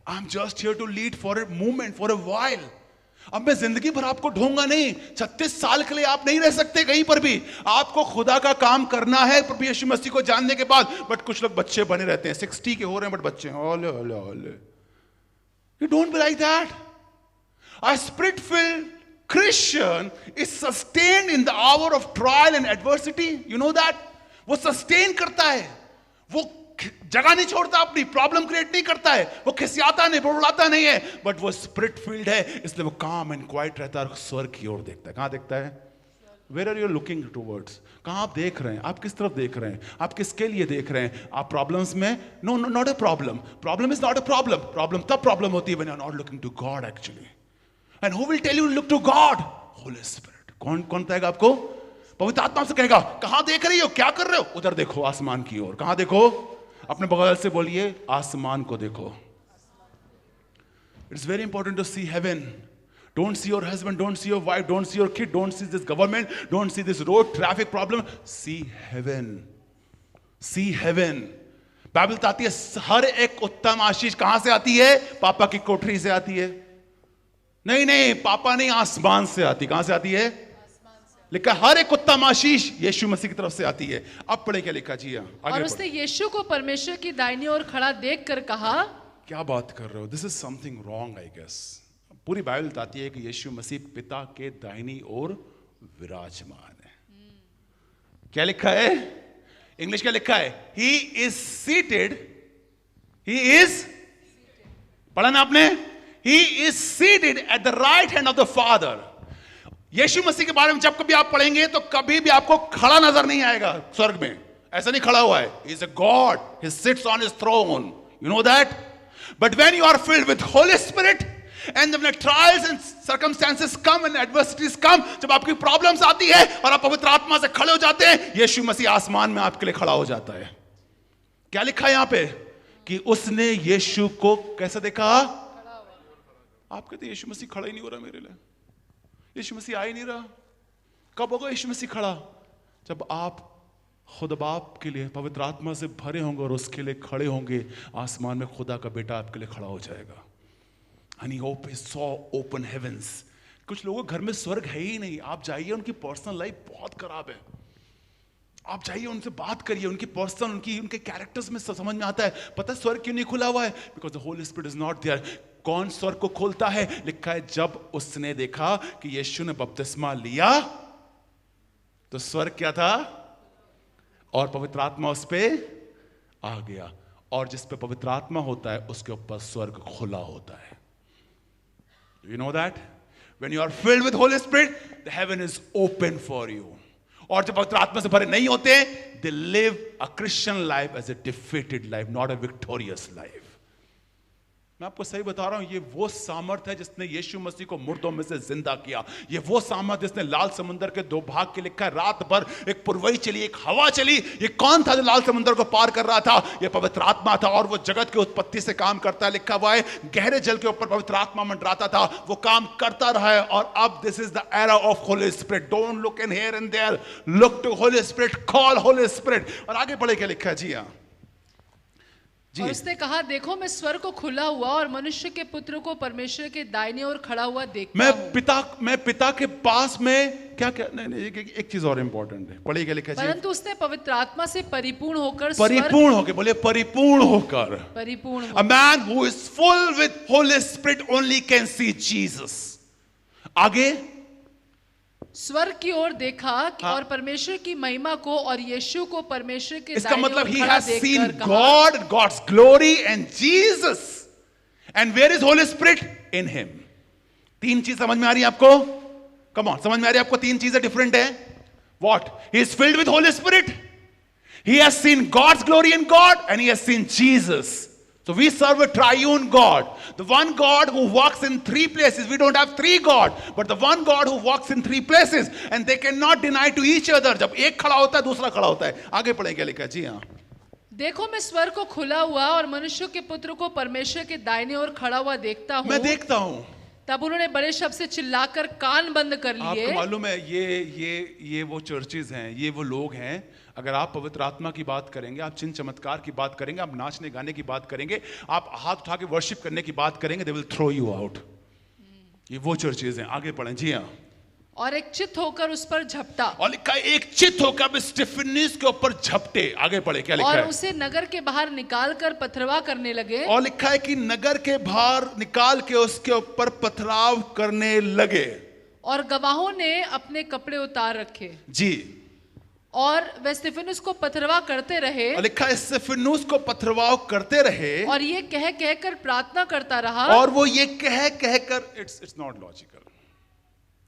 I'm just here to lead for a moment, for a while. अब मैं जिंदगी भर आपको ढूंढूंगा नहीं। 36 साल के लिए आप नहीं रह सकते कहीं पर भी। आपको खुदा का काम करना है प्रभु यीशु मसीह को जानने के बाद। बट कुछ लोग बच्चे बने रहते हैं, 60 के हो रहे हैं बट बच्चे हैं। You don't be like that. A spirit-filled Christian is sustained in the hour of trial and adversity. You know that? वो sustain करता है, वो जगह नहीं छोड़ता, अपनी प्रॉब्लम क्रिएट नहीं करता है, वो खिसियाता नहीं, बुड़बुड़ाता नहीं है, बट वो स्पिरिट फील्ड है, इसलिए वो काम एंड क्वाइट रहता है और स्वर्ग की ओर देखता है। कहां देखता है? Where are you looking towards? कहां आप देख रहे हैं? आप किस तरफ देख रहे हैं? आप किसके लिए देख रहे हैं? आप प्रॉब्लम्स में? No, not a problem. Problem is not a problem. Problem तब प्रॉब्लम होती है when you are not looking to God actually. And who will tell you look to God? Holy Spirit. कौन बताएगा आपको? पवित्र आत्मा से कहेगा, कहां देख रही हो, क्या कर रहे हो? उधर देखो, आसमान की ओर। कहां देखो? अपने बगल से बोलिए आसमान को देखो. It's very important to see heaven. Don't see your husband, don't see your wife, don't see your kid, don't see this government, don't see this road traffic problem. See heaven. See heaven. Bible बताती है हर एक उत्तम आशीष कहां से आती है? पापा की कोठरी से आती है. नहीं, पापा नहीं, आसमान से आती. कहां से आती है? लिखा हर एक उत्तम आशीष यीशु मसीह की तरफ से आती है. अब पढ़े क्या लिखा जी? और उसने यीशु को परमेश्वर की दाहिनी ओर खड़ा देखकर कहा, क्या बात कर रहे हो? This is something wrong I guess. पूरी बाइबल बताती है कि यीशु मसीह पिता के दाहिनी ओर विराजमान है. क्या लिखा है? इंग्लिश क्या लिखा है? He is seated. He is, पढ़ा ना आपने? He is seated at the right hand of the father. यीशु मसीह के बारे में जब कभी आप पढ़ेंगे तो कभी भी आपको खड़ा नजर नहीं आएगा स्वर्ग में. ऐसा नहीं खड़ा हुआ है. He is a God. He sits on his throne. You know that? But when you are filled with Holy Spirit and when trials and circumstances come and adversities come, जब आपकी प्रॉब्लम्स आती है और आप पवित्र आत्मा से खड़े हो जाते हैं, यीशु मसीह आसमान में आपके लिए खड़ा हो जाता है. क्या लिखा है यहां पे? कि उसने यीशु को कैसे देखा? आप कहते यीशु मसीह खड़ा ही नहीं हो रहा मेरे लिए, यीशु मसीह आ ही नहीं रहा. कब होगा यीशु मसीह खड़ा? जब आप खुद बाप के लिए पवित्र आत्मा से भरे होंगे और उसके लिए खड़े होंगे. आसमान में खुदा का बेटा आपके लिए खड़ा हो जाएगा. And he saw open heavens. कुछ लोगों के घर में स्वर्ग है ही नहीं. आप जाइए, उनकी पर्सनल लाइफ बहुत खराब है. आप जाइए, उनसे बात करिए, उनकी पर्सनल उनके कैरेक्टर्स में समझ में आता है. पता है स्वर्ग क्यों नहीं खुला हुआ है? Because the Holy spirit is not there. कौन स्वर्ग को खोलता है? लिखा है जब उसने देखा कि यीशु ने बपतिस्मा लिया तो स्वर्ग क्या था? और पवित्र आत्मा उस पे आ गया. और जिस पे पवित्र आत्मा होता है उसके ऊपर स्वर्ग खुला होता है. You know that? When you are filled with Holy Spirit, the heaven is open for you. और जब पवित्र आत्मा से भरे नहीं होते, they live a Christian life as a defeated life, not a victorious life. मैं आपको सही बता रहा हूं, ये वो सामर्थ है जिसने यीशु मसीह को मुर्दों में से जिंदा किया. ये वो सामर्थ जिसने लाल समुद्र के 2 भाग के लिखा है. रात भर एक पुरवई चली, एक हवा चली. ये कौन था जो लाल समुद्र को पार कर रहा था? ये पवित्र आत्मा था. और वो जगत की उत्पत्ति से काम करता है. लिखा हुआ है गहरे जल के ऊपर पवित्र आत्मा मंडराता था. वो काम करता रहा है. और अब this is the era of Holi Spirit. Don't look in here and there, look to Holy Spirit, call Holy Spirit. और आगे पढ़े क्या लिखा है जी? हाँ और उसने कहा, देखो मैं स्वर्ग को खुला हुआ और मनुष्य के पुत्र को परमेश्वर के दाहिने ओर खड़ा हुआ देखता हूं. मैं पिता के पास में क्या नहीं, एक चीज और इंपॉर्टेंट है. पढ़िए क्या लिखा है? परंतु उसने पवित्र आत्मा से परिपूर्ण होकर बोले परिपूर्ण होकर. A man who is full with Holi spirit only can see Jesus. आगे स्वर्ग की ओर देखा और परमेश्वर की महिमा को और यीशु को परमेश्वर के इसका मतलब he has seen God, God's glory and Jesus. And where is Holy Spirit? In him. 3 चीज समझ में आ रही है आपको? Come on, समझ में आ रही है आपको? 3 चीजें डिफरेंट है. What? He is filled with Holy Spirit. He has seen God's glory in God and he has seen Jesus. So we serve a triune God. The one God who walks in 3 places. We don't have 3 God, but the one God who walks in 3 places. And they cannot deny to each other. जब एक खड़ा होता है दूसरा खड़ा होता है. आगे पढ़ें क्या लिखा है जी? हाँ देखो मैं स्वर्ग को खुला हुआ और मनुष्य के पुत्र को परमेश्वर के दाहिने ओर खड़ा हुआ देखता हूँ. मैं देखता हूँ. तब उन्होंने बड़े शब्द से चिल्लाकर कान बंद कर लिए. आपको मालूम है ये वो चर्चेज हैं, ये वो लोग हैं. अगर आप पवित्र आत्मा की बात करेंगे, आप चिन्ह चमत्कार की बात करेंगे, आप नाचने गाने की बात करेंगे, आप हाथ उठा के वर्शिप करने की बात करेंगे, they will throw you out. ये वो चर्चेज हैं. आगे पढ़ें जी. हाँ और एक चित्त होकर उस पर झपटा. और लिखा है एक चित्त होकर स्टिफनिस के ऊपर झपटे. आगे पढ़े क्या लिखा है? और उसे नगर के बाहर निकाल कर पथरवाह करने लगे. और लिखा है कि नगर के बाहर निकाल के उसके ऊपर पथराव करने लगे. और गवाहों ने अपने कपड़े उतार रखे जी. और वे स्तिफनुस को पथरवाह करते रहे. और लिखा है स्तिफनुस को पथरवाह करते रहे. और ये कह कहकर प्रार्थना करता रहा. और वो ये कह कहकर इट्स नॉट लॉजिकल.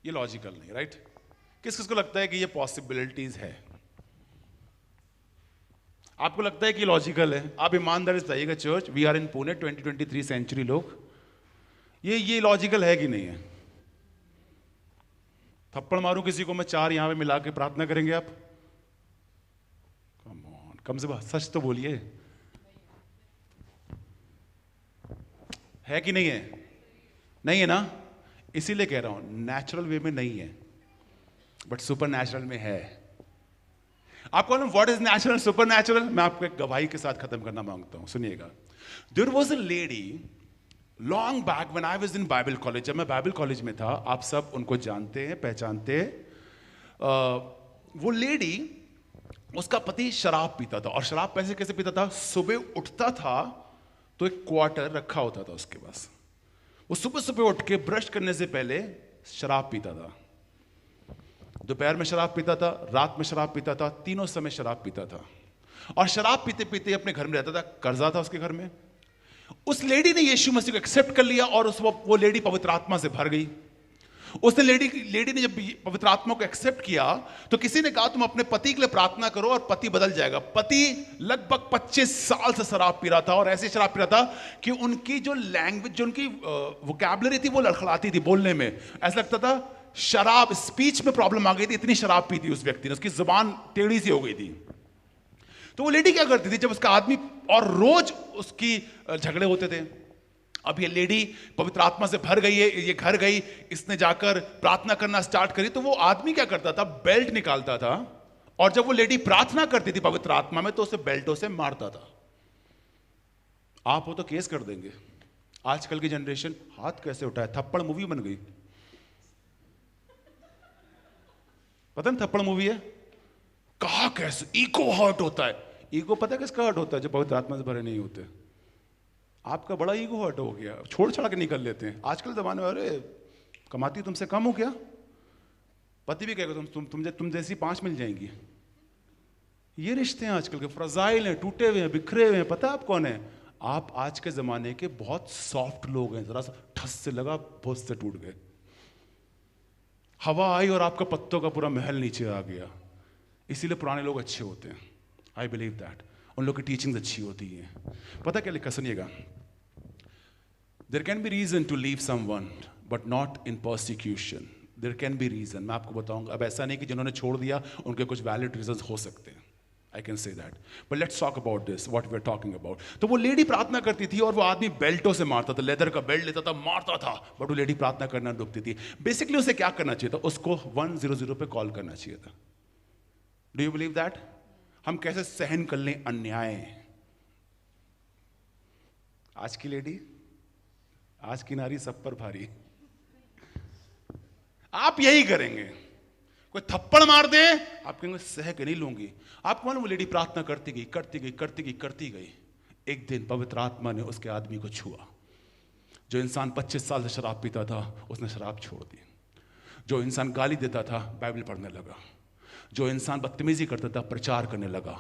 ये लॉजिकल नहीं, राइट? किस किस को लगता है कि ये पॉसिबिलिटीज है? आपको लगता है कि लॉजिकल है? आप ईमानदारी से बताइएगा. Church, we are in Pune, 2023 century लोग, ये लॉजिकल है कि नहीं है? थप्पड़ मारूं किसी को मैं, 4 यहां पे मिला के प्रार्थना करेंगे आप? कम से सच तो बोलिए. है कि नहीं है? नहीं है ना? इसीलिए कह रहा हूं नेचुरल वे में नहीं है, बट सुपर नेचुरल में है। आपको मालूम what is natural, super natural? मैं आपको एक गवाही के साथ खत्म करना मांगता हूं, सुनिएगा। There was a lady long back when I was in Bible college. जब मैं बाइबल कॉलेज में था, आप सब उनको जानते हैं, पहचानते हैं। वो लेडी, उसका पति शराब पीता था, और शराब पैसे कैसे पीता था? सुबह उठता था तो एक क्वार्टर रखा होता था उसके पास, वो सुबह सुबह उठ के ब्रश करने से पहले शराब पीता था। दोपहर में शराब पीता था, रात में शराब पीता था, तीनों समय शराब पीता था, और शराब पीते पीते अपने घर में रहता था। कर्जा था उसके घर में। उस लेडी ने यीशु मसीह को एक्सेप्ट कर लिया, और वो लेडी पवित्र आत्मा से भर गई। उसने लेडी ने जब पवित्र आत्मा को एक्सेप्ट किया, तो किसी ने कहा तुम अपने पति के लिए प्रार्थना करो और पति बदल जाएगा। पति लगभग 25 साल से शराब पी रहा था, और ऐसे शराब पी रहा था कि उनकी जो लैंग्वेज, जो उनकी वोकैबुलरी थी, वो लड़खड़ाती थी बोलने में। ऐसा लगता था शराब, स्पीच में प्रॉब्लम आ गई थी, इतनी शराब पी थी उस व्यक्ति ने, उसकी जुबान टेढ़ी सी हो गई थी। तो वो लेडी क्या करती थी, जब उसका आदमी, और रोज उसकी झगड़े होते थे। अब ये लेडी पवित्र आत्मा से भर गई है, ये घर गई, इसने जाकर प्रार्थना करना स्टार्ट करी। तो वो आदमी क्या करता था, बेल्ट निकालता था, और जब वो लेडी प्रार्थना करती थी पवित्र आत्मा में, तो उसे बेल्टों से मारता था। आप हो तो केस कर देंगे। आजकल की जनरेशन हाथ कैसे उठाए, थप्पड़ मूवी बन गई। पता नहीं थप्पड़ मूवी है, कहा कैसे ईगो हर्ट होता है। ईगो पता है किसका हर्ट होता है? जो पवित्र आत्मा से भरे नहीं होते। आपका बड़ा ईगो हर्ट हो गया, छोड़ छाड़ के निकल लेते हैं। आजकल जमाने में अरे कमाती तुमसे कम हो क्या? पति भी कहेगा तुम जैसी 5 मिल जाएंगी। ये रिश्ते हैं आजकल के, फ्रजाइल हैं, टूटे हुए हैं, बिखरे हुए हैं। पता है आप कौन है? आप आज के जमाने के बहुत सॉफ्ट लोग हैं। जरा सा ठस से लगा, भोज से टूट गए। हवा आई और आपका पत्तों का पूरा महल नीचे आ गया। इसीलिए पुराने लोग अच्छे होते हैं। I believe that. उन लोग की टीचिंग अच्छी होती है। पता क्या लिखा, सुनिएगा। There can be reason to leave someone but not in persecution. There can be reason, मैं आपको बताऊंगा। अब ऐसा नहीं कि जिन्होंने छोड़ दिया उनके कुछ वैलिड रीजंस हो सकते हैं। I can say that, but let's talk about this, what we are talking about. तो वो लेडी प्रार्थना करती थी, और वो आदमी बेल्टों से मारता था, लेदर का बेल्ट लेता था, मारता था, बट वो लेडी प्रार्थना करना रुकती थी। बेसिकली उसे क्या करना चाहिए था? उसको 100 पे कॉल करना चाहिए था। Do you believe that? हम कैसे सहन कर लें अन्याय? आज की लेडी, आज की नारी सब पर भारी। आप यही करेंगे। कोई थप्पड़ मार दे, आप कहेंगे सह के नहीं लूंगी। आपको मालूम वो लेडी प्रार्थना करती गई, करती गई, करती गई, करती गई। एक दिन पवित्र आत्मा ने उसके आदमी को छुआ। जो इंसान 25 साल से शराब पीता था, उसने शराब छोड़ दी। जो इंसान गाली देता था, बाइबल पढ़ने लगा। जो इंसान बदतमीजी करता था, प्रचार करने लगा।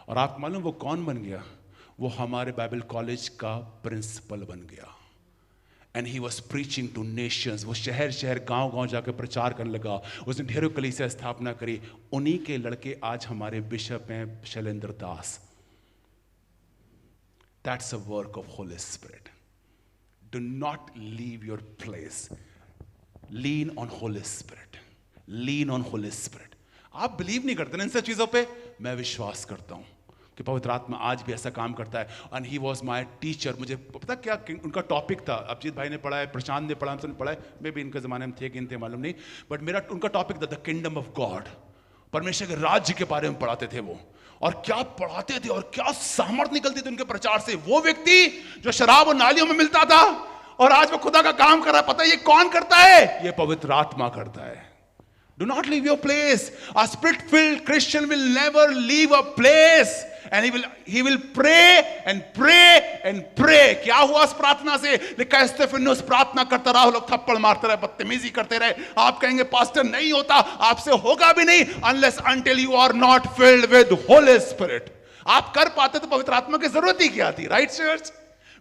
और आप मालूम वो कौन बन गया? वो हमारे बाइबल कॉलेज का प्रिंसिपल बन गया। And he was preaching two nations. वो शहर शहर, गांव गांव जाकर प्रचार करने लगा। उसने ढेरों कलीसिया स्थापना करी। उन्हीं के लड़के आज हमारे बिशप हैं, Shailendra Das. That's a work of Holi spirit. Do not leave your place. Lean on holy spirit, lean on holy spirit. आप बिलीव नहीं करते ना इन सब चीजों पे? मैं विश्वास करता हूं कि पवित्र आत्मा आज भी ऐसा काम करता है। And he was my teacher. मुझे पता क्या उनका टॉपिक था, अभिजीत भाई ने पढ़ा है, प्रशांत ने पढ़ा, हमसे पढ़ा है, मे भी इनके जमाने में थे कि थे मालूम नहीं, बट मेरा उनका टॉपिक था द किंगडम ऑफ गॉड। परमेश्वर के राज्य के बारे में पढ़ाते थे वो। और क्या पढ़ाते थे, और क्या सामर्थ निकलती थी उनके प्रचार से। वो व्यक्ति जो शराब और नालियों में मिलता था, और आज वो खुदा का काम कर रहा है। पता है ये कौन करता है? ये पवित्र आत्मा करता है। Do not leave your place. A spirit-filled Christian will never leave a place, and he will pray and pray and pray. क्या हुआ उस प्रार्थना से? लिखा है स्तेफनुस प्रार्थना करता रहा, लोग थप्पड़ मारते रहे, बदतमीजी करते रहे। आप कहेंगे पास्टर नहीं होता, आपसे होगा भी नहीं unless until you are not filled with Holy Spirit. आप कर पाते तो पवित्र आत्मा की जरूरत ही क्या थी? Right church?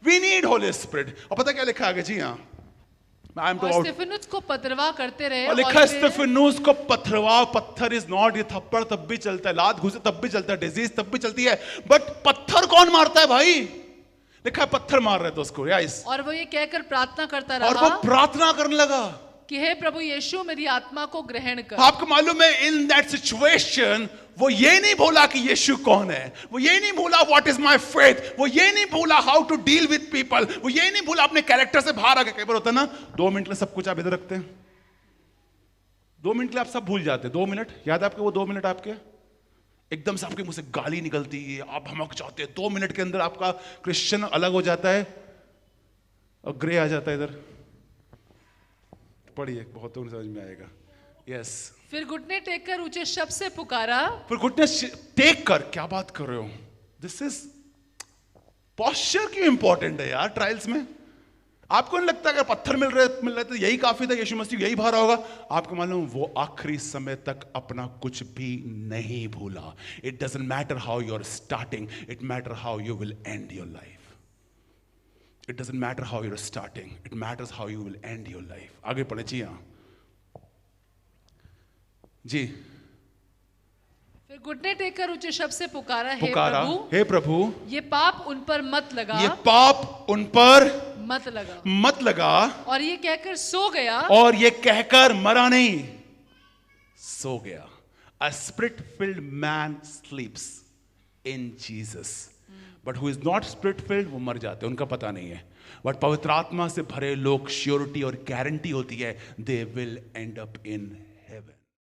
We need Holy Spirit. और पता क्या लिखा आगे? जी हाँ, स्तेफनुस को पथरवा करते रहे। और लिखा है स्तेफनुस को पथरवा। पत्थर इज नॉट, ये थप्पड़ तब भी चलता है, लात घुसे तब भी चलता है, डिजीज तब भी चलती है, बट पत्थर कौन मारता है भाई? लिखा है पत्थर मार रहे थे उसको। और वो ये कहकर प्रार्थना करता रहा, और वो प्रार्थना करने लगा। कि हे प्रभु यीशु मेरी आत्मा को ग्रहण कर। आपको मालूम है इन दैट सिचुएशन वो ये नहीं बोला कि यीशु कौन है, वो ये नहीं बोला व्हाट इज माय फेथ, वो ये नहीं बोला how to deal with people, वो ये नहीं बोला अपने कैरेक्टर से बाहर आके। कई बार होता है ना 2 मिनट में सब कुछ आप इधर रखते हैं, 2 मिनट के लिए आप सब भूल जाते हैं। 2 मिनट याद है आपके, वो 2 मिनट आपके एकदम से आपके मुंह से गाली निकलती है, आप भमक जाते हैं, 2 मिनट के अंदर आपका क्रिश्चियन अलग हो जाता है और ग्रे आ जाता है इधर। पढ़िए, बहुत तो समझ में आएगा। यस। फिर घुटने टेक कर ऊंचे शब्द से पुकारा। फिर घुटने टेक कर, क्या बात कर रहे हो? दिस इज पॉस्चर क्यों इंपॉर्टेंट है यार ट्रायल्स में? आपको नहीं लगता अगर पत्थर मिल रहे तो यही काफी था, यीशु मसीह यही भरा होगा? आपको मालूम वो आखिरी समय तक अपना कुछ भी नहीं भूला। It doesn't matter how you are starting, it matter how you will end your life. It doesn't matter how you are starting, it matters how you will end your life. आगे पढ़े जी। हाँ जी। फिर घुटने टेक कर ऊंचे शब्द से पुकारा, हे प्रभु ये पाप उन पर मत लगा, ये पाप उन पर मत लगा। और ये कहकर सो गया, और ये कहकर मरा नहीं, सो गया। A spirit filled man sleeps in Jesus, but who is not spirit filled वो मर जाते हैं, उनका पता नहीं है। बट पवित्र आत्मा से भरे लोग श्योरिटी और गारंटी होती है, they will end up in heaven।